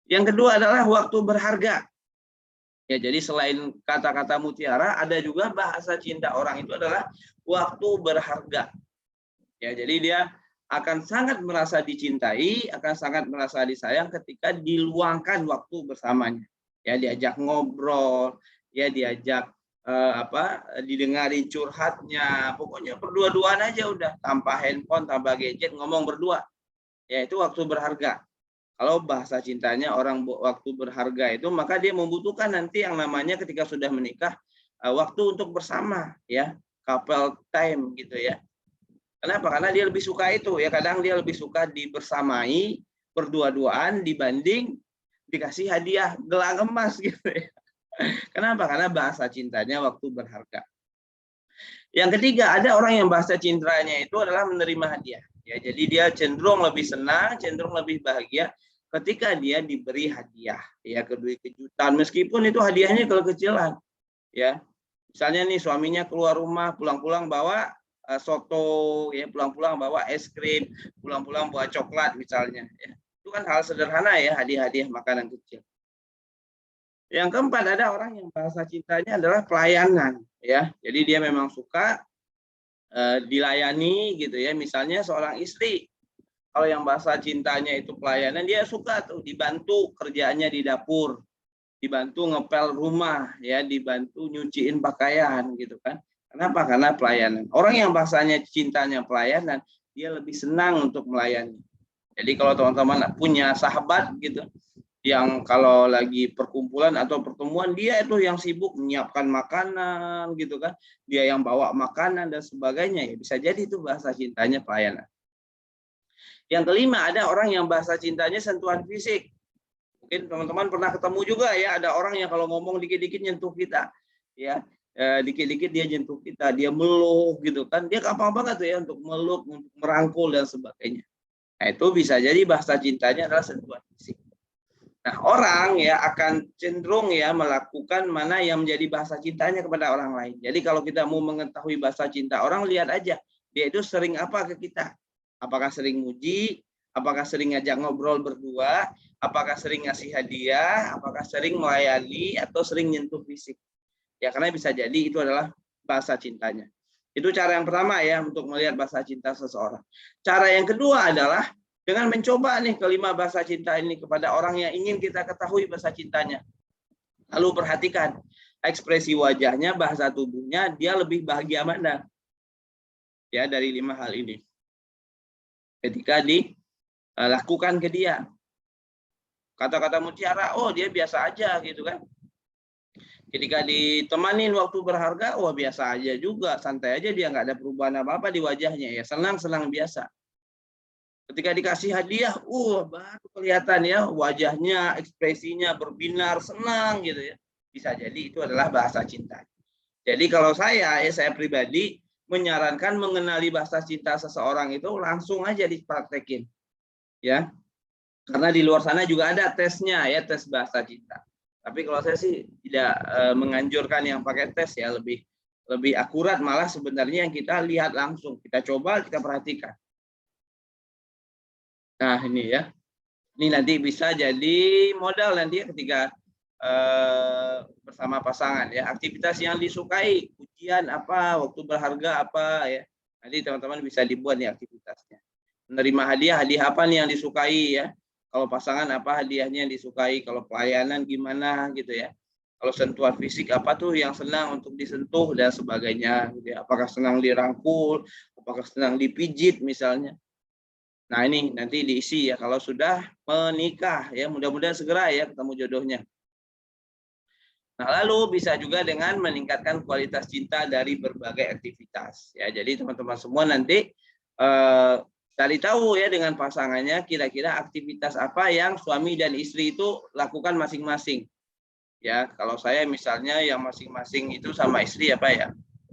Yang kedua adalah waktu berharga. Ya jadi selain kata-kata mutiara, ada juga bahasa cinta orang itu adalah waktu berharga. Ya, jadi dia akan sangat merasa dicintai, akan sangat merasa disayang ketika diluangkan waktu bersamanya. Ya, diajak ngobrol, ya diajak didengarin curhatnya, pokoknya berdua-duaan aja udah, tanpa handphone, tanpa gadget, ngomong berdua. Ya, itu waktu berharga. Kalau bahasa cintanya orang waktu berharga itu, maka dia membutuhkan nanti yang namanya ketika sudah menikah, waktu untuk bersama, ya, couple time gitu ya. Kenapa? Karena dia lebih suka itu ya, kadang dia lebih suka dibersamai, berdua-duaan dibanding dikasih hadiah gelang emas gitu ya. Kenapa? Karena bahasa cintanya waktu berharga. Yang ketiga, ada orang yang bahasa cintanya itu adalah menerima hadiah. Ya, jadi dia cenderung lebih senang, cenderung lebih bahagia ketika dia diberi hadiah, ya, kejutan, meskipun itu hadiahnya kecil-kecilan, ya. Misalnya nih suaminya keluar rumah, pulang-pulang bawa soto, ya, pulang-pulang bawa es krim, pulang-pulang bawa coklat misalnya, ya. Itu kan hal sederhana ya, hadiah-hadiah makanan kecil. Yang keempat, ada orang yang bahasa cintanya adalah pelayanan, ya. Jadi dia memang suka dilayani gitu ya. Misalnya seorang istri, kalau yang bahasa cintanya itu pelayanan, dia suka tuh dibantu kerjaannya di dapur, dibantu ngepel rumah, ya, dibantu nyuciin pakaian gitu kan. Kenapa? Karena pelayanan. Orang yang bahasanya cintanya pelayanan, dia lebih senang untuk melayani. Jadi kalau teman-teman punya sahabat gitu, yang kalau lagi perkumpulan atau pertemuan, dia itu yang sibuk menyiapkan makanan gitu kan, dia yang bawa makanan dan sebagainya, ya bisa jadi itu bahasa cintanya pelayanan. Yang kelima, ada orang yang bahasa cintanya sentuhan fisik. Mungkin teman-teman pernah ketemu juga ya, ada orang yang kalau ngomong dikit-dikit nyentuh kita, ya, dikit-dikit dia nyentuh kita, dia meluk gitu kan, dia gampang banget tuh ya untuk meluk, untuk merangkul dan sebagainya. Nah, itu bisa jadi bahasa cintanya adalah sentuhan fisik. Nah, orang ya akan cenderung ya melakukan mana yang menjadi bahasa cintanya kepada orang lain. Jadi kalau kita mau mengetahui bahasa cinta orang, lihat aja dia itu sering apa ke kita. Apakah sering muji, apakah sering ngajak ngobrol berdua, apakah sering ngasih hadiah, apakah sering melayani, atau sering nyentuh fisik. Ya, karena bisa jadi itu adalah bahasa cintanya. Itu cara yang pertama ya untuk melihat bahasa cinta seseorang. Cara yang kedua adalah dengan mencoba nih kelima bahasa cinta ini kepada orang yang ingin kita ketahui bahasa cintanya. Lalu perhatikan ekspresi wajahnya, bahasa tubuhnya, dia lebih bahagia mana? Ya, dari 5 hal ini. Ketika dilakukan ke dia. Kata-kata mutiara, oh dia biasa aja gitu kan. Ketika ditemanin waktu berharga, wah biasa aja juga, santai aja, dia nggak ada perubahan apa-apa di wajahnya, ya senang-senang biasa. Ketika dikasih hadiah, baru kelihatan ya wajahnya, ekspresinya berbinar, senang gitu ya. Bisa jadi itu adalah bahasa cinta. Jadi kalau saya pribadi menyarankan mengenali bahasa cinta seseorang itu langsung aja dipraktekin. Ya. Karena di luar sana juga ada tesnya ya, tes bahasa cinta. Tapi kalau saya sih tidak menganjurkan yang pakai tes ya, lebih akurat malah sebenarnya yang kita lihat langsung, kita coba, kita perhatikan. Nah, ini ya. Ini nanti bisa jadi modal nanti ketika bersama pasangan ya. Aktivitas yang disukai, ujian apa, waktu berharga apa ya. Nanti teman-teman bisa dibuat nih aktivitasnya. Menerima hadiah, hadiah apa nih yang disukai ya. Kalau pasangan apa hadiahnya yang disukai, kalau pelayanan gimana gitu ya. Kalau sentuhan fisik apa tuh yang senang untuk disentuh dan sebagainya gitu ya. Apakah senang dirangkul, apakah senang dipijit misalnya. Nah, ini nanti diisi ya kalau sudah menikah ya, mudah-mudahan segera ya ketemu jodohnya. Nah, lalu bisa juga dengan meningkatkan kualitas cinta dari berbagai aktivitas ya. Jadi teman-teman semua nanti cari tahu ya dengan pasangannya kira-kira aktivitas apa yang suami dan istri itu lakukan masing-masing. Ya, kalau saya misalnya yang masing-masing itu sama istri apa ya?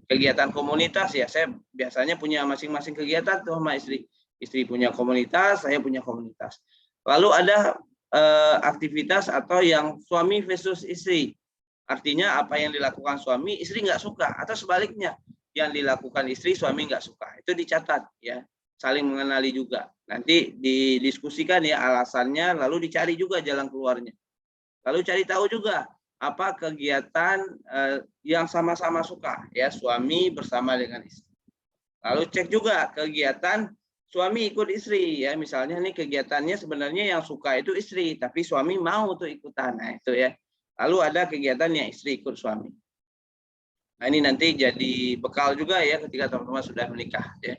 Kegiatan komunitas ya, saya biasanya punya masing-masing kegiatan tuh sama istri. Istri punya komunitas, saya punya komunitas. Lalu ada aktivitas atau yang suami versus istri. Artinya apa yang dilakukan suami, istri nggak suka, atau sebaliknya, yang dilakukan istri, suami nggak suka. Itu dicatat ya, saling mengenali juga. Nanti didiskusikan ya alasannya, lalu dicari juga jalan keluarnya. Lalu cari tahu juga apa kegiatan yang sama-sama suka ya, suami bersama dengan istri. Lalu cek juga kegiatan suami ikut istri ya. Misalnya nih kegiatannya sebenarnya yang suka itu istri, tapi suami mau tuh ikutan. Nah, itu ya. Lalu ada kegiatan yang istri ikut suami. Nah, ini nanti jadi bekal juga ya ketika teman-teman sudah menikah ya.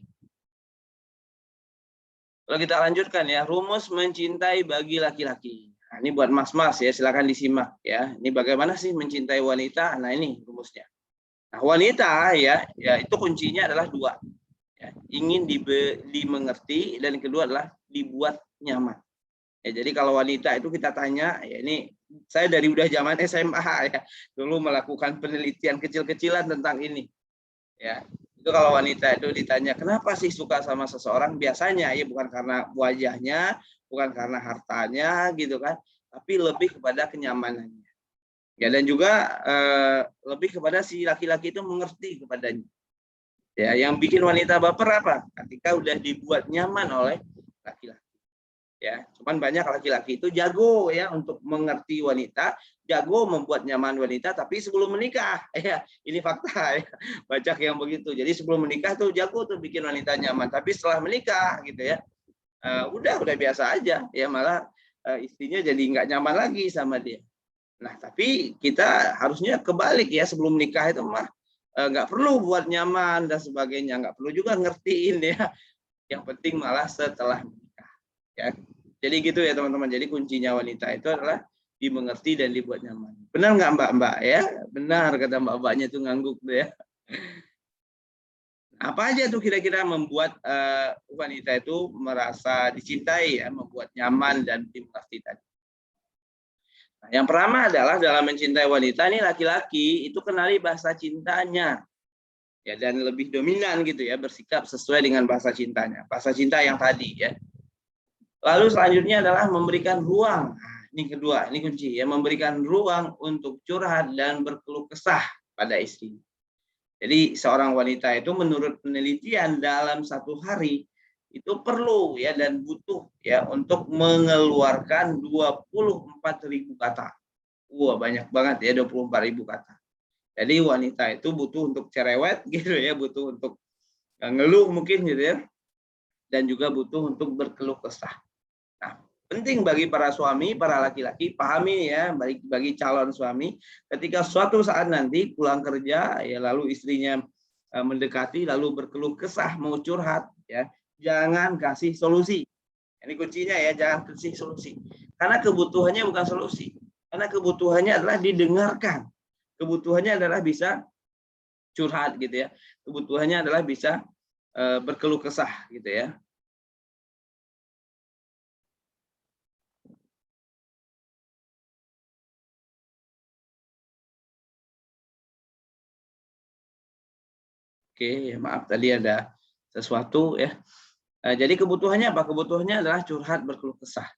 Kalau kita lanjutkan ya, rumus mencintai bagi laki-laki. Nah, ini buat mas-mas ya, silakan disimak ya. Ini bagaimana sih mencintai wanita? Nah, ini rumusnya. Nah, wanita ya, itu kuncinya adalah dua. Ya, ingin dimengerti dan kedua adalah dibuat nyaman. Ya, jadi kalau wanita itu kita tanya, ya ini saya dari udah zaman SMA ya, dulu melakukan penelitian kecil-kecilan tentang ini. Ya, itu kalau wanita itu ditanya kenapa sih suka sama seseorang, biasanya ya bukan karena wajahnya, bukan karena hartanya gitu kan, tapi lebih kepada kenyamanannya. Ya, dan juga lebih kepada si laki-laki itu mengerti kepadanya. Ya, yang bikin wanita baper apa? Ketika udah dibuat nyaman oleh laki-laki. Ya, cuman banyak laki-laki itu jago ya untuk mengerti wanita, jago membuat nyaman wanita, tapi sebelum menikah, ya ini fakta ya, banyak yang begitu. Jadi sebelum menikah tuh jago tuh bikin wanita nyaman, tapi setelah menikah gitu ya, udah biasa aja, ya malah istrinya jadi nggak nyaman lagi sama dia. Nah, tapi kita harusnya kebalik ya, sebelum nikah itu mah nggak perlu buat nyaman dan sebagainya, nggak perlu juga ngertiin ya. Yang penting malah setelah menikah. Ya, jadi gitu ya teman-teman. Jadi kuncinya wanita itu adalah dimengerti dan dibuat nyaman. Benar nggak mbak-mbak ya? Benar kata mbak-mbaknya tuh ngangguk tuh ya. Apa aja tuh kira-kira membuat wanita itu merasa dicintai ya, membuat nyaman dan dimengerti tadi. Nah, yang pertama adalah dalam mencintai wanita nih laki-laki itu kenali bahasa cintanya. Ya, dan lebih dominan gitu ya, bersikap sesuai dengan bahasa cintanya. Bahasa cinta yang tadi ya. Lalu selanjutnya adalah memberikan ruang. Nah, ini kedua, ini kunci ya, memberikan ruang untuk curhat dan berkeluh kesah pada istri. Jadi seorang wanita itu menurut penelitian dalam satu hari itu perlu ya dan butuh ya untuk mengeluarkan 24.000 kata. Wah, banyak banget ya 24.000 kata. Jadi wanita itu butuh untuk cerewet gitu ya, butuh untuk ngeluh mungkin gitu ya. Dan juga butuh untuk berkeluh kesah. Nah, penting bagi para suami, para laki-laki pahami ya, bagi calon suami, ketika suatu saat nanti pulang kerja ya lalu istrinya mendekati lalu berkeluh kesah mau curhat ya, jangan kasih solusi. Ini kuncinya ya, jangan kasih solusi. Karena kebutuhannya bukan solusi. Karena kebutuhannya adalah didengarkan. Kebutuhannya adalah bisa curhat gitu ya. Kebutuhannya adalah bisa berkeluh kesah gitu ya. Oke, ya maaf tadi ada sesuatu ya. Jadi kebutuhannya apa? Kebutuhannya adalah curhat berkeluh kesah.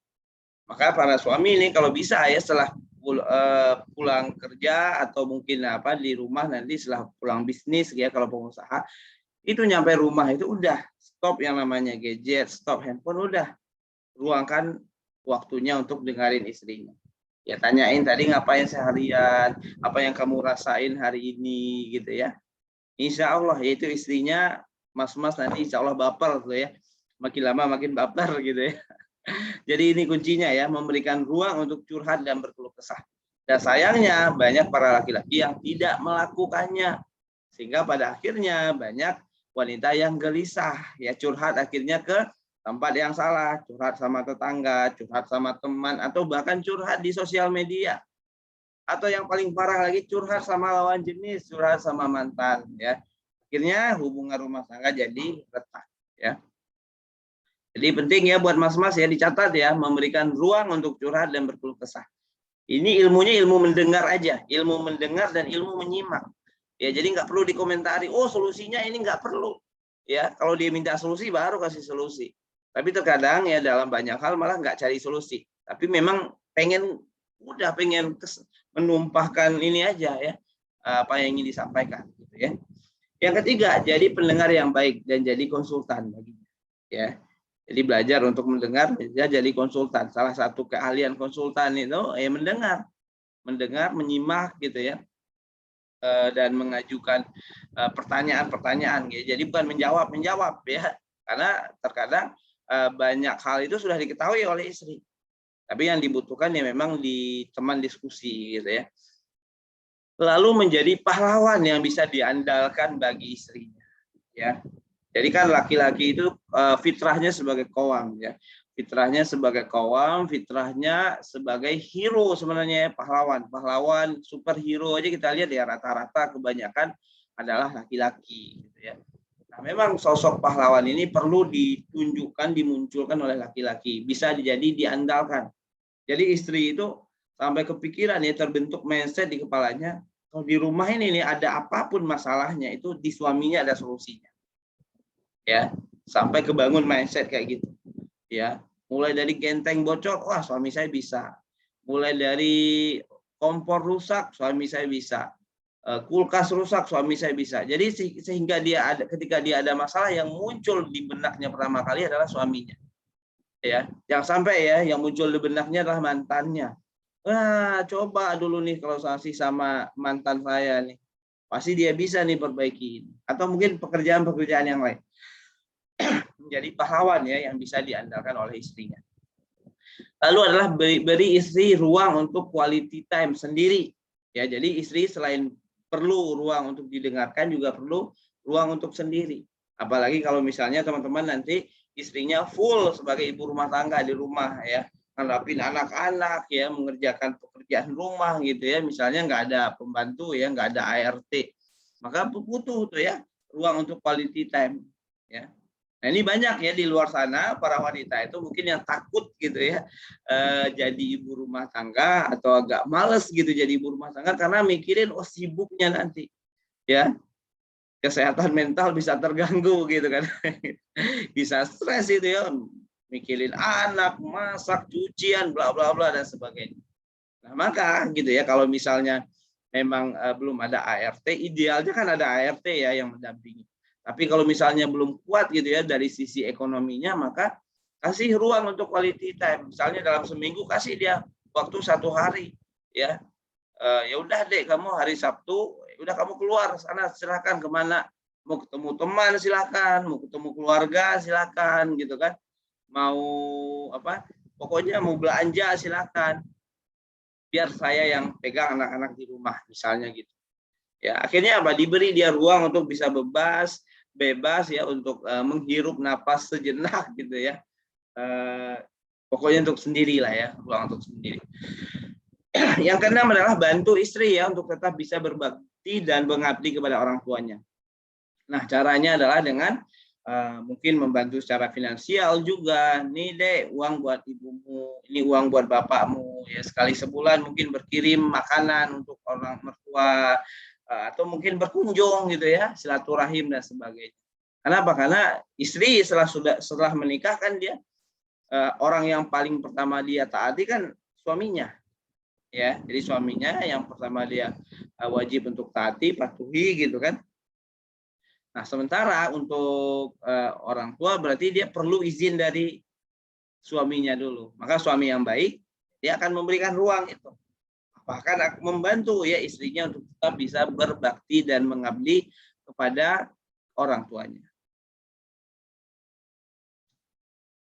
Maka para suami ini kalau bisa ya setelah pulang kerja atau mungkin apa di rumah nanti setelah pulang bisnis ya kalau pengusaha itu nyampe rumah itu udah stop yang namanya gadget, stop handphone, udah ruangkan waktunya untuk dengerin istrinya. Ya tanyain tadi ngapain seharian, apa yang kamu rasain hari ini gitu ya. Insya Allah yaitu istrinya mas-mas nanti insya Allah baper tuh ya. Makin lama makin baper gitu ya. Jadi ini kuncinya ya, memberikan ruang untuk curhat dan berkeluh kesah. Dan sayangnya banyak para laki-laki yang tidak melakukannya. Sehingga pada akhirnya banyak wanita yang gelisah ya, curhat akhirnya ke tempat yang salah, curhat sama tetangga, curhat sama teman, atau bahkan curhat di sosial media. Atau yang paling parah lagi curhat sama lawan jenis, curhat sama mantan ya. Akhirnya hubungan rumah tangga jadi retak ya. Jadi penting ya buat mas-mas ya dicatat ya, memberikan ruang untuk curhat dan berkeluh kesah. Ini ilmunya ilmu mendengar aja, ilmu mendengar dan ilmu menyimak. Ya jadi nggak perlu dikomentari, oh solusinya ini nggak perlu. Ya kalau dia minta solusi baru kasih solusi. Tapi terkadang ya dalam banyak hal malah nggak cari solusi. Tapi memang pengen menumpahkan ini aja ya, apa yang ingin disampaikan gitu ya. Yang ketiga, jadi pendengar yang baik dan jadi konsultan baginya ya. Jadi belajar untuk mendengar ya jadi konsultan. Salah satu keahlian konsultan itu ya mendengar, menyimak gitu ya. dan mengajukan pertanyaan-pertanyaan gitu. Jadi bukan menjawab ya, karena terkadang banyak hal itu sudah diketahui oleh istri. Tapi yang dibutuhkan ya memang di teman diskusi gitu ya. Lalu menjadi pahlawan yang bisa diandalkan bagi istrinya ya. Jadi kan laki-laki itu fitrahnya sebagai qawwam ya. Fitrahnya sebagai qawwam, fitrahnya sebagai hero sebenarnya, pahlawan superhero aja kita lihat ya, rata-rata kebanyakan adalah laki-laki gitu ya. Nah, memang sosok pahlawan ini perlu ditunjukkan, dimunculkan oleh laki-laki, bisa jadi diandalkan. Jadi istri itu sampai kepikiran ya, terbentuk mindset di kepalanya, kalau di rumah ini nih ada apapun masalahnya itu di suaminya ada solusinya. Ya, sampai kebangun mindset kayak gitu. Ya, mulai dari genteng bocor, wah suami saya bisa. Mulai dari kompor rusak, suami saya bisa. Kulkas rusak, suami saya bisa. Jadi sehingga ketika dia ada masalah, yang muncul di benaknya pertama kali adalah suaminya. Ya, jangan sampai ya yang muncul di benaknya adalah mantannya. Wah, coba dulu nih kalau sama mantan saya nih, pasti dia bisa nih perbaiki. Atau mungkin pekerjaan-pekerjaan yang lain. Menjadi pahlawan ya yang bisa diandalkan oleh istrinya. Lalu adalah beri istri ruang untuk quality time sendiri. Ya, jadi istri selain perlu ruang untuk didengarkan juga perlu ruang untuk sendiri. Apalagi kalau misalnya teman-teman nanti istrinya full sebagai ibu rumah tangga di rumah ya, ngadapin anak-anak ya, mengerjakan pekerjaan rumah gitu ya, misalnya nggak ada pembantu ya, nggak ada ART, maka butuh tuh ya ruang untuk quality time ya. Nah, ini banyak ya di luar sana para wanita itu mungkin yang takut gitu ya jadi ibu rumah tangga atau agak males gitu jadi ibu rumah tangga karena mikirin oh sibuknya nanti ya, kesehatan mental bisa terganggu gitu kan. Bisa stres itu ya, mikirin anak, masak, cucian, bla bla bla dan sebagainya. Nah, maka gitu ya kalau misalnya memang belum ada ART, idealnya kan ada ART ya yang mendampingi. Tapi kalau misalnya belum kuat gitu ya dari sisi ekonominya, maka kasih ruang untuk quality time. Misalnya dalam seminggu kasih dia waktu 1 hari ya. Ya udah deh kamu hari Sabtu, udah kamu keluar sana silakan kemana, mau ketemu teman silakan, mau ketemu keluarga silakan gitu kan. Mau apa? Pokoknya mau belanja silakan. Biar saya yang pegang anak-anak di rumah misalnya gitu. Ya, akhirnya apa? Diberi dia ruang untuk bisa bebas ya untuk menghirup napas sejenak gitu ya. Pokoknya untuk sendiri lah ya, ruang untuk sendiri. Yang keenam adalah bantu istri ya untuk tetap bisa berbakti dan mengabdi kepada orang tuanya. Nah, caranya adalah dengan mungkin membantu secara finansial juga. Nih deh uang buat ibumu, ini uang buat bapakmu ya, sekali sebulan mungkin berkirim makanan untuk orang mertua atau mungkin berkunjung gitu ya, silaturahim dan sebagainya. Kenapa? Karena istri setelah menikah kan dia orang yang paling pertama dia taati kan suaminya. Ya, jadi suaminya yang pertama dia wajib untuk taati, patuhi gitu kan. Nah, sementara untuk orang tua berarti dia perlu izin dari suaminya dulu. Maka suami yang baik dia akan memberikan ruang itu. Bahkan membantu ya istrinya untuk tetap bisa berbakti dan mengabdi kepada orang tuanya.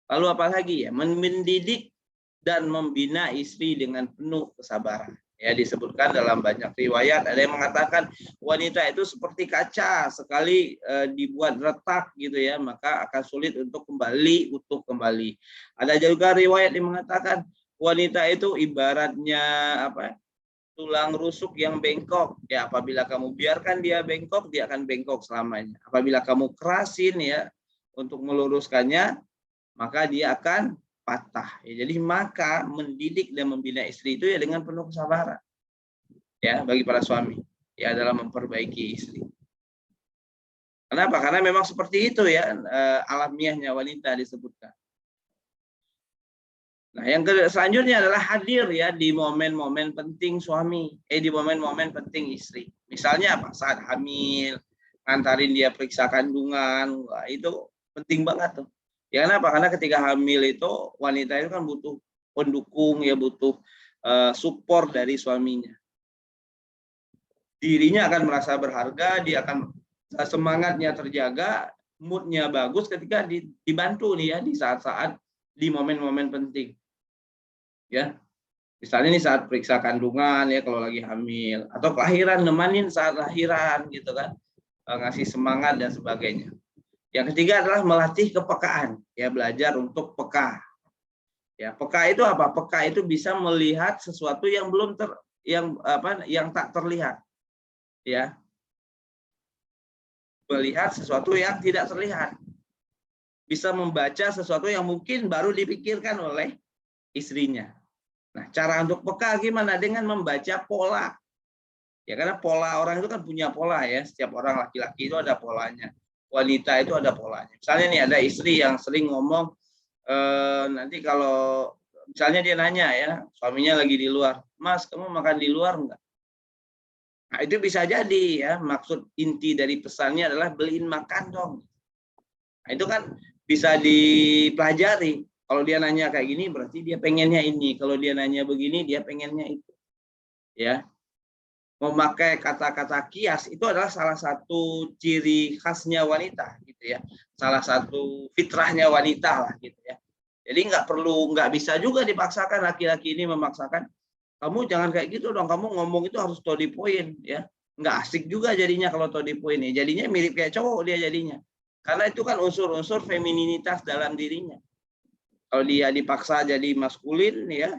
Lalu apa lagi ya? Mendidik dan membina istri dengan penuh kesabaran. Ya, disebutkan dalam banyak riwayat, ada yang mengatakan wanita itu seperti kaca, sekali dibuat retak gitu ya, maka akan sulit untuk kembali utuh kembali. Ada juga riwayat yang mengatakan wanita itu ibaratnya apa? Tulang rusuk yang bengkok. Ya, apabila kamu biarkan dia bengkok, dia akan bengkok selamanya. Apabila kamu kerasin ya untuk meluruskannya, maka dia akan patah. Ya, jadi maka mendidik dan membina istri itu ya dengan penuh kesabaran. Ya, bagi para suami ya dalam memperbaiki istri. Kenapa? Karena memang seperti itu ya alamiahnya wanita disebutkan. Nah, yang selanjutnya adalah hadir ya di momen-momen penting suami, di momen-momen penting istri. Misalnya apa? Saat hamil, ngantarin dia periksa kandungan, wah, itu penting banget tuh. Ya kenapa? Karena ketika hamil itu wanita itu kan butuh pendukung ya, butuh support dari suaminya. dirinya akan merasa berharga, dia akan semangatnya terjaga, moodnya bagus ketika dibantu nih ya di saat-saat di momen-momen penting. Ya, misalnya nih saat periksa kandungan ya kalau lagi hamil atau kelahiran, nemanin saat lahiran gitu kan, ngasih semangat dan sebagainya. Yang ketiga adalah melatih kepekaan, ya belajar untuk peka. Ya, peka itu apa? Peka itu bisa melihat sesuatu yang belum yang tak terlihat. Ya. Melihat sesuatu yang tidak terlihat. Bisa membaca sesuatu yang mungkin baru dipikirkan oleh istrinya. Nah, cara untuk peka gimana? Dengan membaca pola. Ya, karena pola orang itu kan punya pola ya. Setiap orang laki-laki itu ada polanya. Wanita itu ada polanya. Misalnya nih ada istri yang sering ngomong, nanti kalau misalnya dia nanya ya, suaminya lagi di luar, Mas, kamu makan di luar enggak? Nah, itu bisa jadi ya, maksud inti dari pesannya adalah beliin makan dong. Nah, itu kan bisa dipelajari. Kalau dia nanya kayak gini, berarti dia pengennya ini. Kalau dia nanya begini, dia pengennya itu. Ya, memakai kata-kata kias itu adalah salah satu ciri khasnya wanita, gitu ya. Salah satu fitrahnya wanita lah, gitu ya. Jadi nggak bisa juga dipaksakan laki-laki ini memaksakan. Kamu jangan kayak gitu dong. Kamu ngomong itu harus to the point, ya. Nggak asik juga jadinya kalau to the point nih. Jadinya mirip kayak cowok dia jadinya. Karena itu kan unsur-unsur femininitas dalam dirinya. Kalau dia dipaksa jadi maskulin ya,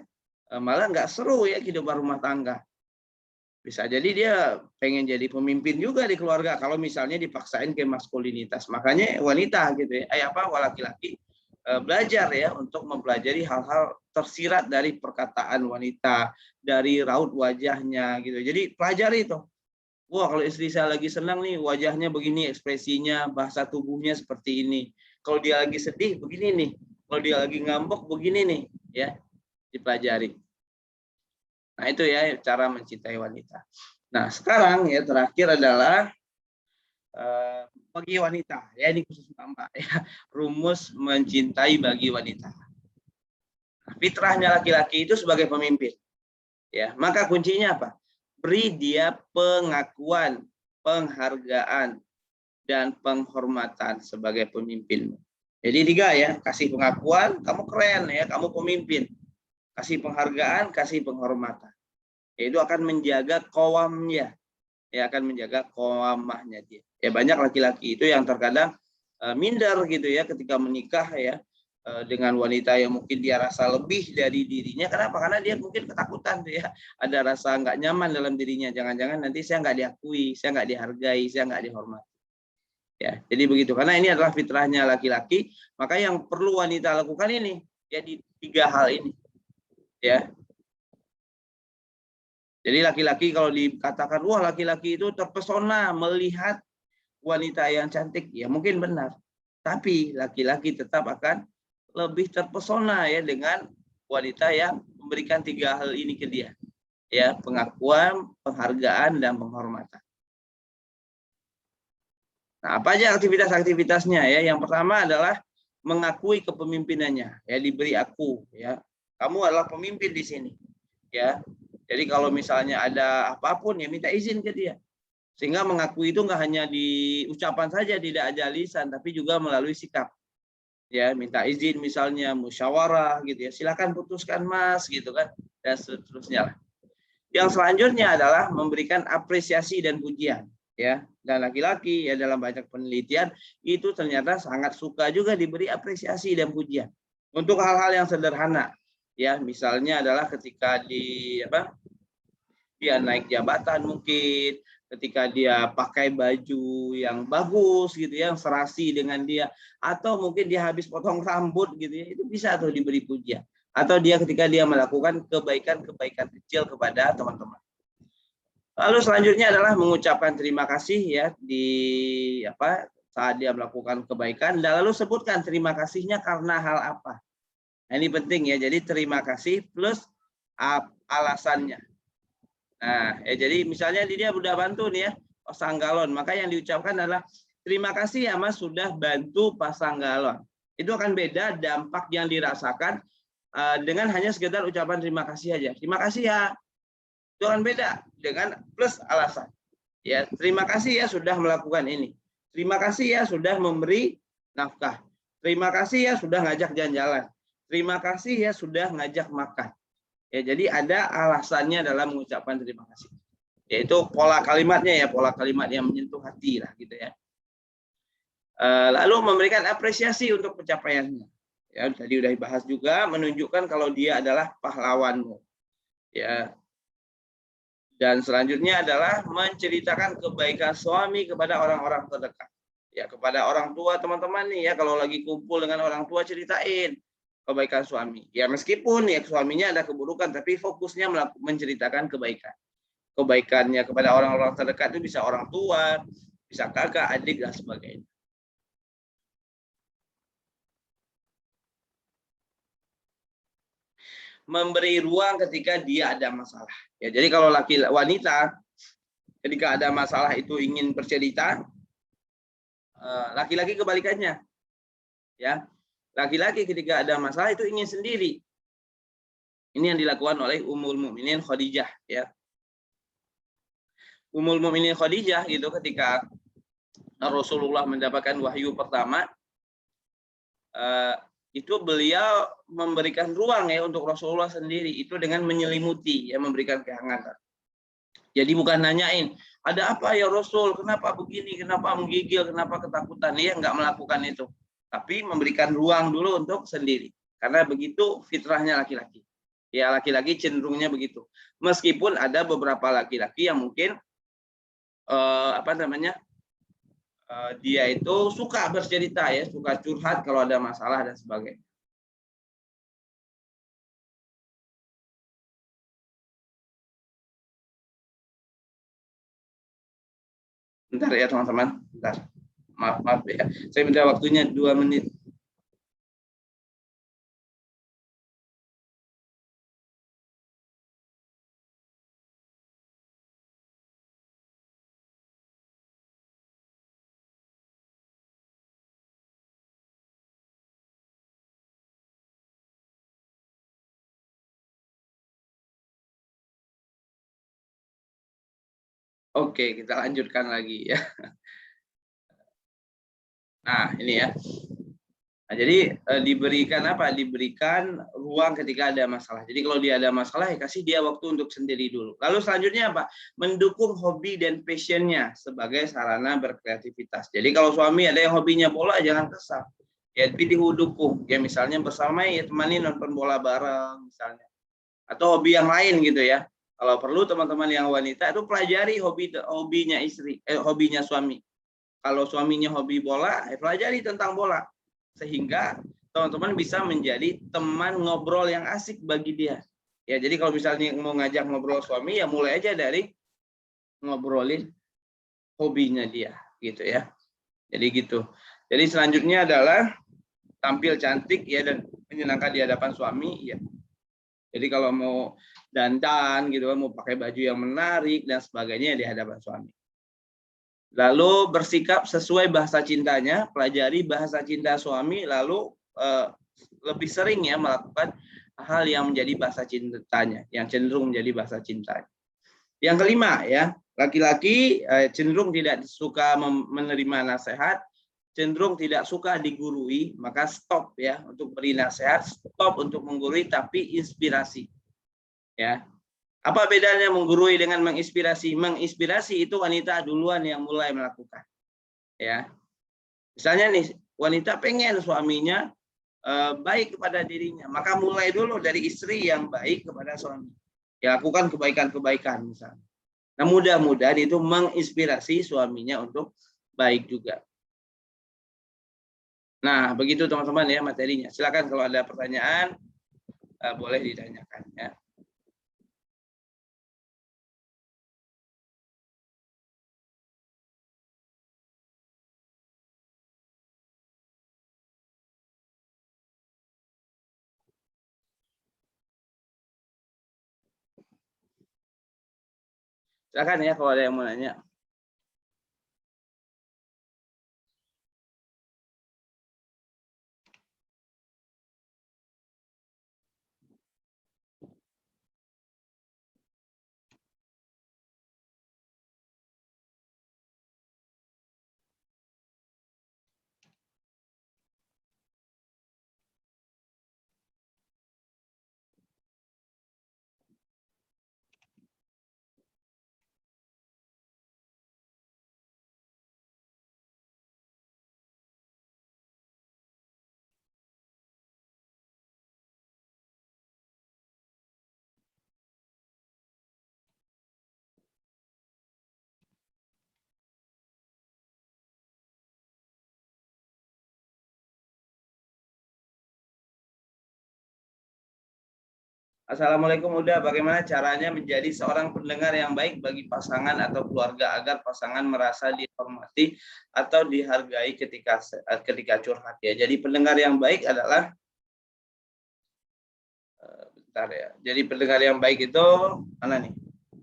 malah nggak seru ya kehidupan rumah tangga. Bisa jadi dia pengen jadi pemimpin juga di keluarga kalau misalnya dipaksain ke maskulinitas. Makanya wanita gitu ya, laki-laki belajar ya untuk mempelajari hal-hal tersirat dari perkataan wanita, dari raut wajahnya gitu. Jadi pelajari itu. Wah, kalau istri saya lagi senang nih, wajahnya begini, ekspresinya, bahasa tubuhnya seperti ini. Kalau dia lagi sedih, begini nih. Kalau dia lagi ngambek, begini nih. Ya, dipelajari. Nah, itu ya cara mencintai wanita. Nah, sekarang ya terakhir adalah bagi wanita. Ya, ini khusus Mbak ya. Rumus mencintai bagi wanita. Nah, fitrahnya laki-laki itu sebagai pemimpin. Ya, maka kuncinya apa? Beri dia pengakuan, penghargaan, dan penghormatan sebagai pemimpin. Jadi 3 ya, kasih pengakuan, kamu keren ya, kamu pemimpin. Kasih penghargaan, kasih penghormatan. Itu akan menjaga qawamnya, ya akan menjaga qawamahnya dia. Ya banyak laki-laki itu yang terkadang minder gitu ya ketika menikah ya dengan wanita yang mungkin dia rasa lebih dari dirinya. Kenapa? Karena dia mungkin ketakutan tuh ya, ada rasa nggak nyaman dalam dirinya. Jangan-jangan nanti saya nggak diakui, saya nggak dihargai, saya nggak dihormati. Ya, jadi begitu. Karena ini adalah fitrahnya laki-laki, maka yang perlu wanita lakukan ini ya di 3 hal ini. Ya. Jadi laki-laki kalau dikatakan wah laki-laki itu terpesona melihat wanita yang cantik, ya mungkin benar. Tapi laki-laki tetap akan lebih terpesona ya dengan wanita yang memberikan 3 hal ini ke dia. Ya, pengakuan, penghargaan, dan penghormatan. Nah, apa aja aktivitas-aktivitasnya ya? Yang pertama adalah mengakui kepemimpinannya, ya diberi aku, ya. Kamu adalah pemimpin di sini, ya. Jadi kalau misalnya ada apapun ya minta izin ke dia. Sehingga mengakui itu nggak hanya di ucapan saja, tidak ada lisan, tapi juga melalui sikap. Ya, minta izin misalnya musyawarah gitu ya. Silakan putuskan Mas gitu kan dan seterusnya. Yang selanjutnya adalah memberikan apresiasi dan pujian. Ya, dan laki-laki ya dalam banyak penelitian itu ternyata sangat suka juga diberi apresiasi dan pujian untuk hal-hal yang sederhana ya, misalnya adalah ketika dia naik jabatan mungkin, ketika dia pakai baju yang bagus gitu ya, yang serasi dengan dia, atau mungkin dia habis potong rambut gitu ya, itu bisa tuh diberi pujian, atau dia ketika dia melakukan kebaikan-kebaikan kecil kepada teman-teman. Lalu selanjutnya adalah mengucapkan terima kasih ya saat dia melakukan kebaikan, dan lalu sebutkan terima kasihnya karena hal apa. Nah, ini penting ya. Jadi terima kasih plus alasannya. Nah, jadi misalnya dia udah bantu nih ya pasang galon, maka yang diucapkan adalah terima kasih ya Mas sudah bantu pasang galon. Itu akan beda dampak yang dirasakan dengan hanya sekedar ucapan terima kasih aja. Terima kasih ya. Itu akan beda dengan plus alasan. Ya, terima kasih ya sudah melakukan ini. Terima kasih ya sudah memberi nafkah. Terima kasih ya sudah ngajak jalan-jalan. Terima kasih ya sudah ngajak makan. Ya, jadi ada alasannya dalam mengucapkan terima kasih. Yaitu pola kalimatnya ya, pola kalimat yang menyentuh hati lah gitu ya. Lalu memberikan apresiasi untuk pencapaiannya. Ya, tadi udah dibahas juga, menunjukkan kalau dia adalah pahlawanmu. Ya. Dan selanjutnya adalah menceritakan kebaikan suami kepada orang-orang terdekat. Ya, kepada orang tua teman-teman nih ya, kalau lagi kumpul dengan orang tua ceritain kebaikan suami. Ya meskipun ya suaminya ada keburukan, tapi fokusnya menceritakan kebaikan. Kebaikannya kepada orang-orang terdekat itu bisa orang tua, bisa kakak, adik dan sebagainya. Memberi ruang ketika dia ada masalah. Ya, jadi kalau wanita ketika ada masalah itu ingin bercerita, laki-laki kebalikannya. Ya, laki-laki ketika ada masalah itu ingin sendiri. Ini yang dilakukan oleh Ummul Mukminin Khadijah. Ya, Ummul Mukminin Khadijah gitu ketika Rasulullah mendapatkan wahyu pertama, itu beliau memberikan ruang ya untuk Rasulullah sendiri itu dengan menyelimuti ya, memberikan kehangatan. Jadi bukan nanyain ada apa ya Rasul, kenapa begini, kenapa menggigil, kenapa ketakutan, ya nggak melakukan itu, tapi memberikan ruang dulu untuk sendiri karena begitu fitrahnya laki-laki. Ya laki-laki cenderungnya begitu. Meskipun ada beberapa laki-laki yang mungkin dia itu suka bercerita ya, suka curhat kalau ada masalah dan sebagainya. Bentar ya teman-teman, bentar. Maaf ya, saya minta waktunya 2 menit. Oke, kita lanjutkan lagi ya. Nah, ini ya. Nah, jadi diberikan apa? Diberikan ruang ketika ada masalah. Jadi kalau dia ada masalah, ya kasih dia waktu untuk sendiri dulu. Lalu selanjutnya apa? Mendukung hobi dan passionnya sebagai sarana berkreativitas. Jadi kalau suami ada yang hobinya bola, jangan kesal. Ya pilih dukung. Ya misalnya bersama ya temani nonton bola bareng misalnya. Atau hobi yang lain gitu ya. Kalau perlu teman-teman yang wanita itu pelajari hobinya suami. Kalau suaminya hobi bola, pelajari tentang bola. Sehingga teman-teman bisa menjadi teman ngobrol yang asik bagi dia. Ya, jadi kalau misalnya mau ngajak ngobrol suami, ya mulai aja dari ngobrolin hobinya dia, gitu ya. Jadi gitu. Jadi selanjutnya adalah tampil cantik ya dan menyenangkan di hadapan suami, ya. Jadi kalau mau dandan gitu kan, mau pakai baju yang menarik dan sebagainya di hadapan suami. Lalu bersikap sesuai bahasa cintanya, pelajari bahasa cinta suami, lalu lebih sering ya melakukan hal yang menjadi bahasa cintanya, yang cenderung menjadi bahasa cintanya. Yang kelima ya, laki-laki cenderung tidak suka menerima nasihat, cenderung tidak suka digurui, maka stop ya untuk beri nasihat, stop untuk menggurui, tapi inspirasi. Ya, apa bedanya menggurui dengan menginspirasi? Menginspirasi itu wanita duluan yang mulai melakukan. Ya, misalnya nih wanita pengen suaminya baik kepada dirinya, maka mulai dulu dari istri yang baik kepada suami. Ya, lakukan kebaikan-kebaikan misalnya. Nah, mudah-mudahan itu menginspirasi suaminya untuk baik juga. Nah, begitu teman-teman ya materinya. Silakan kalau ada pertanyaan boleh ditanyakan ya. Silakan ya kalau ada yang mau nanya. Assalamualaikum Uda, bagaimana caranya menjadi seorang pendengar yang baik bagi pasangan atau keluarga agar pasangan merasa dihormati atau dihargai ketika curhat ya. Jadi pendengar yang baik adalah bentar ya. Jadi pendengar yang baik itu mana nih?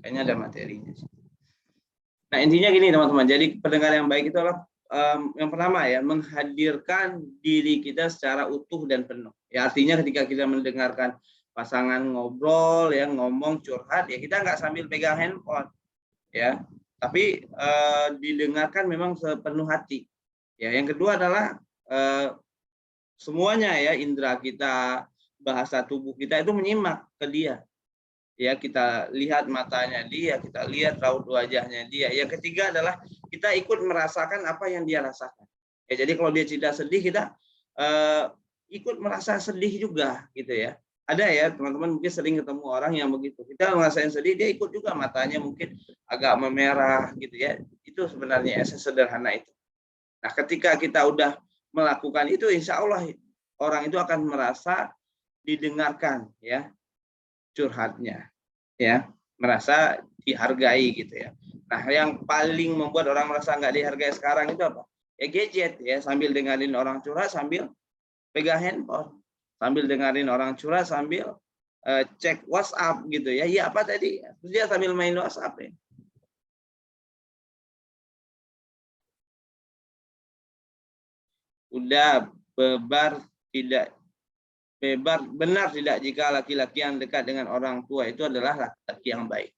Kayaknya ada materinya. Nah intinya gini teman-teman. Jadi pendengar yang baik itu adalah yang pertama ya, menghadirkan diri kita secara utuh dan penuh. Ya artinya ketika kita mendengarkan pasangan ngobrol ya, ngomong curhat ya, kita nggak sambil pegang handphone ya, tapi didengarkan memang sepenuh hati ya. Yang kedua adalah semuanya ya, indera kita, bahasa tubuh kita itu menyimak ke dia ya, kita lihat matanya dia, kita lihat raut wajahnya dia. Yang ketiga adalah kita ikut merasakan apa yang dia rasakan ya. Jadi kalau dia tidak sedih, kita ikut merasa sedih juga gitu ya. Ada ya teman-teman mungkin sering ketemu orang yang begitu, kita ngerasain sedih, dia ikut juga, matanya mungkin agak memerah gitu ya. Itu sebenarnya sederhana itu. Nah ketika kita udah melakukan itu, insya Allah orang itu akan merasa didengarkan ya, curhatnya ya, merasa dihargai gitu ya. Nah yang paling membuat orang merasa nggak dihargai sekarang itu apa ya? Gadget ya, sambil dengerin orang curhat sambil pegang handphone, sambil dengerin orang curhat sambil cek WhatsApp gitu ya. Iya apa tadi, terus dia sambil main WhatsApp ya. Udah benar tidak jika laki-laki yang dekat dengan orang tua itu adalah laki-laki yang baik.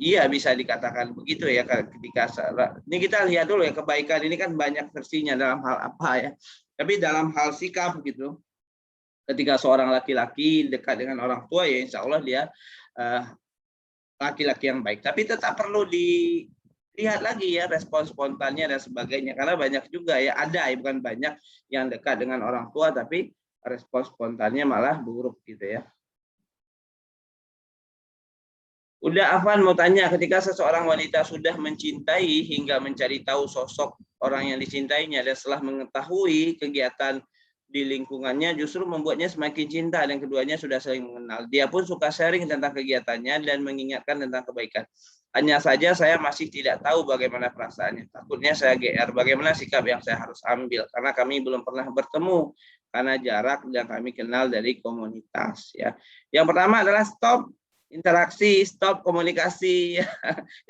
Iya bisa dikatakan begitu ya. Ketika ini kita lihat dulu ya, kebaikan ini kan banyak versinya dalam hal apa ya, tapi dalam hal sikap gitu, ketika seorang laki-laki dekat dengan orang tua ya insya Allah dia laki-laki yang baik. Tapi tetap perlu dilihat lagi ya respon spontannya dan sebagainya, karena banyak juga ya, ada ya, bukan banyak, yang dekat dengan orang tua tapi respon spontannya malah buruk gitu ya. Udah, Afwan mau tanya, ketika seseorang wanita sudah mencintai hingga mencari tahu sosok orang yang dicintainya dan setelah mengetahui kegiatan di lingkungannya justru membuatnya semakin cinta dan keduanya sudah saling mengenal. Dia pun suka sharing tentang kegiatannya dan mengingatkan tentang kebaikan. Hanya saja saya masih tidak tahu bagaimana perasaannya. Takutnya saya GR. Bagaimana sikap yang saya harus ambil? Karena kami belum pernah bertemu karena jarak dan kami kenal dari komunitas ya. Yang pertama adalah stop interaksi, stop komunikasi.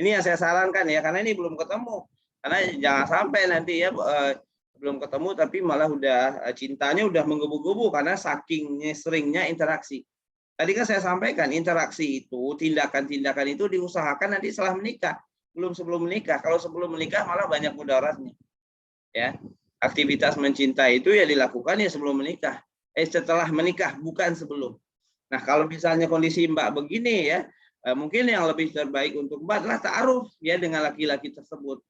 Ini yang saya sarankan ya, karena ini belum ketemu. Karena jangan sampai nanti ya belum ketemu tapi malah udah cintanya udah menggebu-gebu karena saking seringnya interaksi. Tadi kan saya sampaikan interaksi itu, tindakan-tindakan itu diusahakan nanti setelah menikah, belum sebelum menikah. Kalau sebelum menikah malah banyak mudaratnya. Ya, aktivitas mencintai itu ya dilakukan ya sebelum menikah. Setelah menikah, bukan sebelum. Nah, kalau misalnya kondisi Mbak begini ya, mungkin yang lebih terbaik untuk Mbak adalah ta'aruf ya dengan laki-laki tersebut.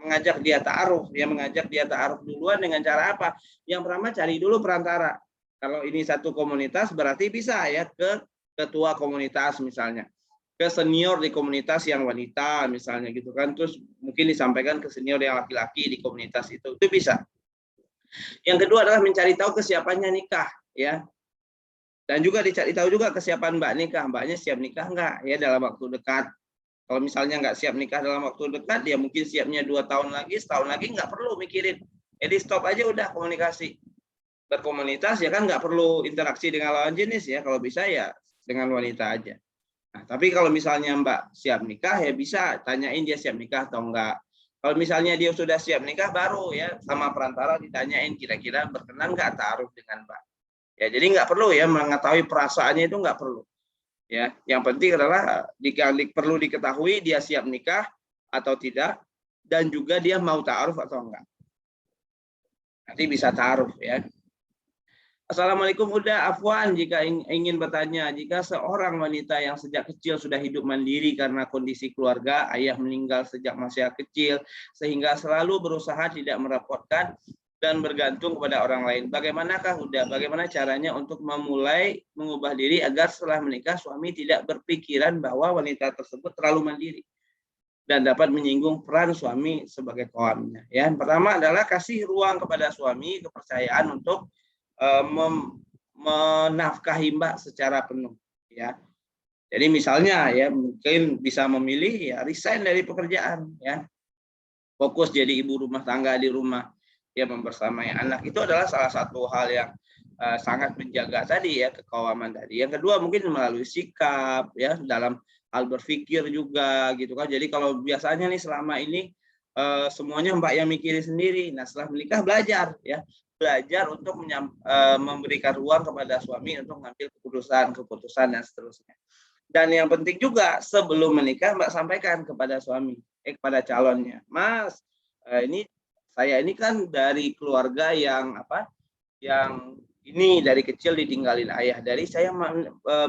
Mengajak dia ta'aruf, ya mengajak dia ta'aruf duluan dengan cara apa? Yang pertama cari dulu perantara. Kalau ini satu komunitas berarti bisa ya ke ketua komunitas misalnya, ke senior di komunitas yang wanita misalnya gitu kan, terus mungkin disampaikan ke senior yang laki-laki di komunitas itu bisa. Yang kedua adalah mencari tahu kesiapannya nikah ya. Dan juga dicari tahu juga kesiapan Mbak nikah, Mbaknya siap nikah enggak ya dalam waktu dekat. Kalau misalnya nggak siap nikah dalam waktu dekat, ya mungkin siapnya 2 tahun lagi, setahun lagi nggak perlu mikirin. Jadi stop aja udah komunikasi. Berkomunitas ya kan nggak perlu interaksi dengan lawan jenis ya, kalau bisa ya dengan wanita aja. Nah, tapi kalau misalnya Mbak siap nikah ya bisa tanyain dia siap nikah atau enggak. Kalau misalnya dia sudah siap nikah baru ya sama perantara ditanyain kira-kira berkenan nggak taruh dengan Mbak. Ya, jadi nggak perlu ya mengetahui perasaannya, itu nggak perlu. Ya, yang penting adalah perlu diketahui dia siap nikah atau tidak, dan juga dia mau ta'aruf atau enggak. Nanti bisa ta'aruf ya. Assalamualaikum, udah Afwan, jika ingin bertanya, jika seorang wanita yang sejak kecil sudah hidup mandiri karena kondisi keluarga, ayah meninggal sejak masih kecil, sehingga selalu berusaha tidak merepotkan dan bergantung kepada orang lain. Bagaimanakah bagaimana caranya untuk memulai mengubah diri agar setelah menikah suami tidak berpikiran bahwa wanita tersebut terlalu mandiri dan dapat menyinggung peran suami sebagai kawannya. Ya, yang pertama adalah kasih ruang kepada suami kepercayaan untuk menafkahi Mbak secara penuh, ya. Jadi misalnya ya mungkin bisa memilih ya resign dari pekerjaan, ya, fokus jadi ibu rumah tangga di rumah, ya, membersamai anak. Itu adalah salah satu hal yang sangat menjaga tadi ya kekawaman tadi. Yang kedua mungkin melalui sikap ya dalam hal berpikir juga gitu kan. Jadi kalau biasanya nih selama ini semuanya Mbak yang mikirin sendiri. Nah setelah menikah belajar ya, belajar untuk memberikan ruang kepada suami untuk mengambil keputusan dan seterusnya. Dan yang penting juga sebelum menikah Mbak sampaikan kepada suami, kepada calonnya, Mas, ini saya ini kan dari keluarga yang apa, yang ini dari kecil ditinggalin ayah. Dari saya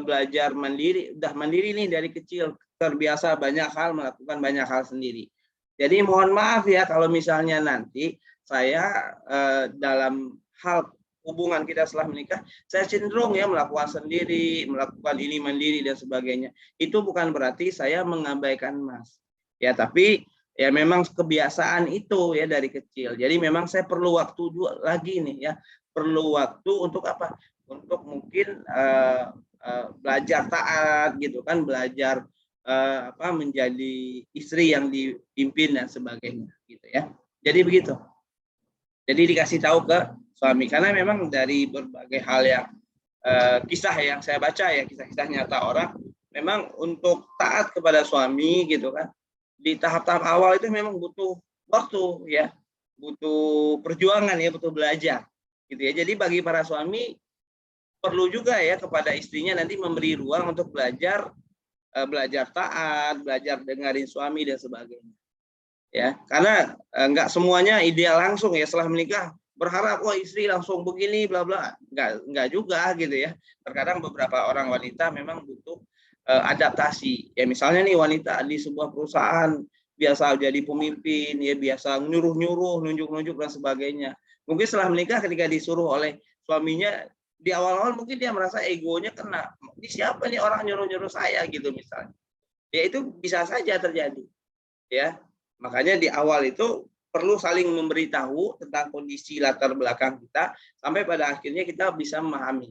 belajar mandiri, udah mandiri nih dari kecil, terbiasa banyak hal, melakukan banyak hal sendiri. Jadi mohon maaf ya kalau misalnya nanti saya dalam hal hubungan kita setelah menikah, saya cenderung ya melakukan sendiri, melakukan ini mandiri dan sebagainya. Itu bukan berarti saya mengabaikan Mas. Ya, tapi ya memang kebiasaan itu ya dari kecil. Jadi memang saya perlu waktu lagi nih ya, perlu waktu untuk apa? Untuk mungkin belajar taat gitu kan, belajar apa menjadi istri yang dipimpin dan sebagainya gitu ya. Jadi begitu. Jadi dikasih tahu ke suami karena memang dari berbagai hal yang kisah yang saya baca ya, kisah-kisah nyata orang, memang untuk taat kepada suami gitu kan di tahap-tahap awal itu memang butuh waktu ya, butuh perjuangan ya, butuh belajar gitu ya. Jadi bagi para suami perlu juga ya kepada istrinya nanti memberi ruang untuk belajar taat, belajar dengarin suami dan sebagainya. Ya, karena nggak semuanya ideal langsung ya setelah menikah berharap wah istri langsung begini bla bla, nggak juga gitu ya. Terkadang beberapa orang wanita memang butuh adaptasi. Ya misalnya nih wanita di sebuah perusahaan biasa jadi pemimpin ya, biasa nyuruh-nyuruh, nunjuk-nunjuk dan sebagainya. Mungkin setelah menikah ketika disuruh oleh suaminya di awal-awal mungkin dia merasa egonya kena. Ini siapa nih orang nyuruh-nyuruh saya gitu misalnya. Ya itu bisa saja terjadi. Ya. Makanya di awal itu perlu saling memberitahu tentang kondisi latar belakang kita sampai pada akhirnya kita bisa memahami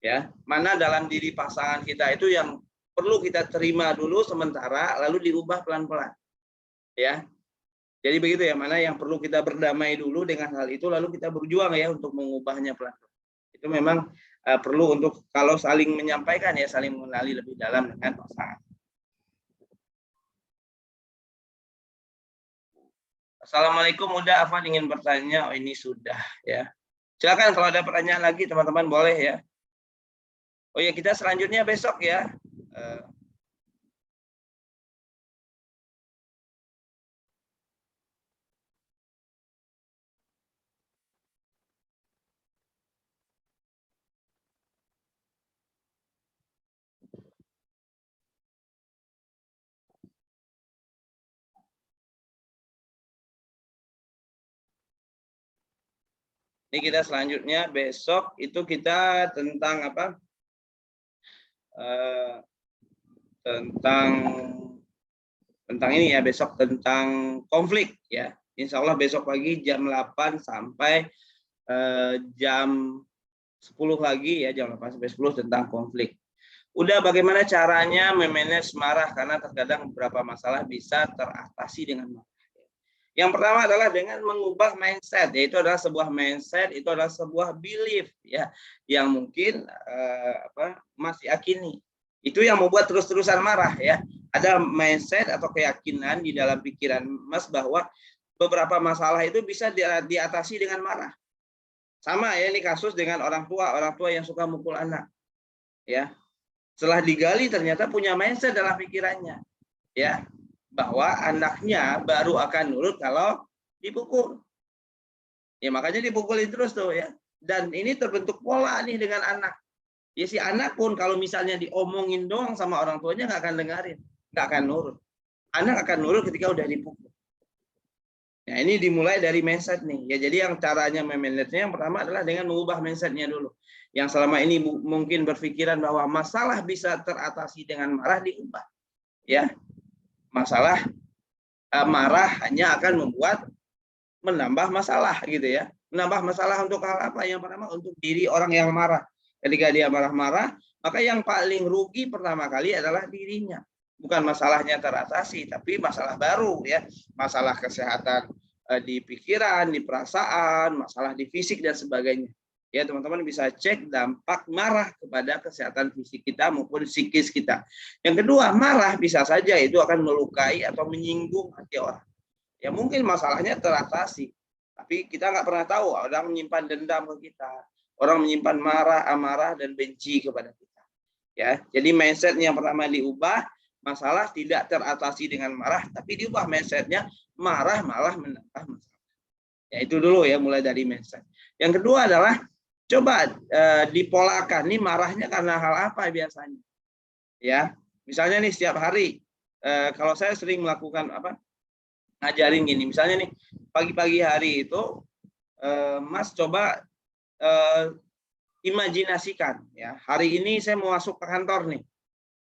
ya mana dalam diri pasangan kita itu yang perlu kita terima dulu sementara lalu diubah pelan-pelan ya. Jadi begitu ya, mana yang perlu kita berdamai dulu dengan hal itu lalu kita berjuang ya untuk mengubahnya pelan-pelan. Itu memang perlu untuk kalau saling menyampaikan ya, saling mengenali lebih dalam dengan pasangan. Assalamualaikum, udah Afan ingin bertanya? Oh ini sudah ya. Silakan kalau ada pertanyaan lagi teman-teman boleh ya. Oh ya kita selanjutnya besok ya. Ini kita selanjutnya besok itu kita tentang apa? Tentang ini ya besok tentang konflik ya. Insya Allah besok pagi jam 8 sampai jam 10 lagi ya, jam 8 sampai 10 tentang konflik. Udah bagaimana caranya memanage marah karena terkadang beberapa masalah bisa teratasi dengan marah. Yang pertama adalah dengan mengubah mindset, yaitu adalah sebuah mindset, itu adalah sebuah belief ya yang mungkin masih yakini. Itu yang membuat terus-terusan marah ya. Ada mindset atau keyakinan di dalam pikiran Mas bahwa beberapa masalah itu bisa diatasi dengan marah. Sama ya ini kasus dengan orang tua yang suka mukul anak. Ya. Setelah digali ternyata punya mindset dalam pikirannya. Ya, bahwa anaknya baru akan nurut kalau dipukul. Ya makanya dipukulin terus tuh ya. Dan ini terbentuk pola nih dengan anak. Ya si anak pun kalau misalnya diomongin doang sama orang tuanya nggak akan dengerin, nggak akan nurut. Anak akan nurut ketika udah dipukul. Nah ini dimulai dari mindset nih. Ya jadi yang caranya memanagenya yang pertama adalah dengan mengubah mindsetnya dulu. Yang selama ini mungkin berpikiran bahwa masalah bisa teratasi dengan marah diubah. Ya, masalah marah hanya akan menambah masalah gitu ya. Menambah masalah untuk hal apa? Yang pertama untuk diri orang yang marah. Ketika dia marah-marah, maka yang paling rugi pertama kali adalah dirinya. Bukan masalahnya teratasi, tapi masalah baru ya, masalah kesehatan di pikiran, di perasaan, masalah di fisik dan sebagainya. Ya, teman-teman bisa cek dampak marah kepada kesehatan fisik kita maupun psikis kita. Yang kedua, marah bisa saja itu akan melukai atau menyinggung hati orang. Ya mungkin masalahnya teratasi, tapi kita nggak pernah tahu orang menyimpan dendam ke kita, orang menyimpan marah, amarah dan benci kepada kita. Ya, jadi mindset yang pertama diubah, masalah tidak teratasi dengan marah, tapi diubah mindsetnya, marah malah menambah masalah. Ya itu dulu ya, mulai dari mindset. Yang kedua adalah coba dipolakan, nih marahnya karena hal apa biasanya? Ya, misalnya nih setiap hari, kalau saya sering melakukan apa? Ngajarin gini, misalnya nih pagi-pagi hari itu, Mas coba imajinasikan ya, hari ini saya mau masuk ke kantor nih.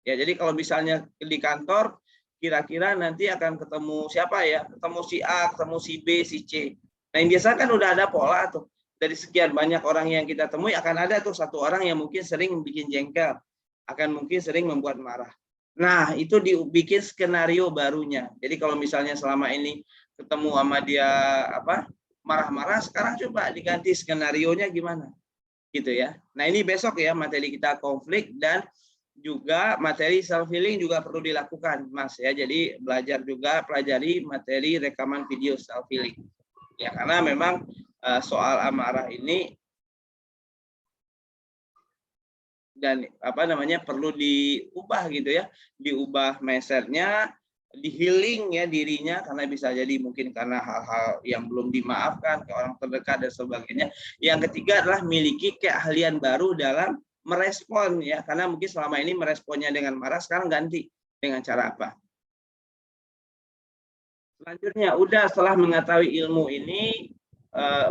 Ya, jadi kalau misalnya di kantor, kira-kira nanti akan ketemu siapa ya? Ketemu si A, ketemu si B, si C. Nah, yang biasa kan udah ada pola tuh. Dari sekian banyak orang yang kita temui, akan ada tuh satu orang yang mungkin sering bikin jengkel, akan mungkin sering membuat marah. Nah, itu dibikin skenario barunya. Jadi kalau misalnya selama ini ketemu sama dia apa marah-marah, sekarang coba diganti skenarionya gimana, gitu ya. Nah, ini besok ya materi kita konflik, dan juga materi self healing juga perlu dilakukan, Mas ya. Jadi belajar juga, pelajari materi rekaman video self healing. Ya, karena memang soal amarah ini dan apa namanya perlu diubah gitu ya, diubah mindsetnya, di healing ya dirinya, karena bisa jadi mungkin karena hal-hal yang belum dimaafkan ke orang terdekat dan sebagainya. Yang ketiga adalah miliki keahlian baru dalam merespon ya, karena mungkin selama ini meresponnya dengan marah, sekarang ganti dengan cara apa. Selanjutnya, udah setelah mengetahui ilmu ini,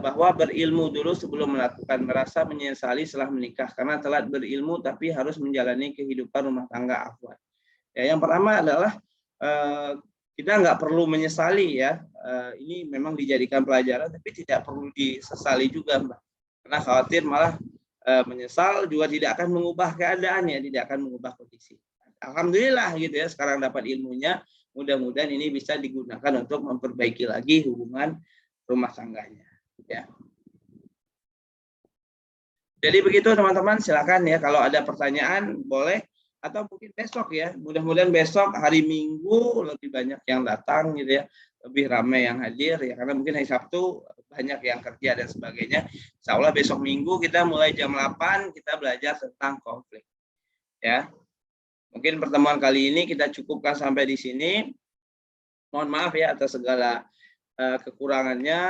bahwa berilmu dulu sebelum melakukan, merasa menyesali setelah menikah karena telat berilmu tapi harus menjalani kehidupan rumah tangga afwan. Ya, yang pertama adalah kita nggak perlu menyesali ya, ini memang dijadikan pelajaran tapi tidak perlu disesali juga, Mbak. Karena khawatir malah menyesal juga tidak akan mengubah keadaan ya, tidak akan mengubah kondisi. Alhamdulillah gitu ya, sekarang dapat ilmunya, mudah-mudahan ini bisa digunakan untuk memperbaiki lagi hubungan rumah tangganya. Ya. Jadi begitu teman-teman, silakan ya kalau ada pertanyaan boleh, atau mungkin besok ya, mudah-mudahan besok hari Minggu lebih banyak yang datang gitu ya, lebih ramai yang hadir ya, karena mungkin hari Sabtu banyak yang kerja dan sebagainya. Insya Allah besok Minggu kita mulai jam 8 kita belajar tentang konflik ya. Mungkin pertemuan kali ini kita cukupkan sampai di sini. Mohon maaf ya atas segala kekurangannya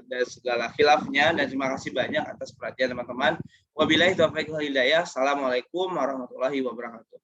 dan segala khilafnya, dan terima kasih banyak atas perhatian teman-teman. Wabillahi taufiq wal hidayah. Assalamualaikum warahmatullahi wabarakatuh.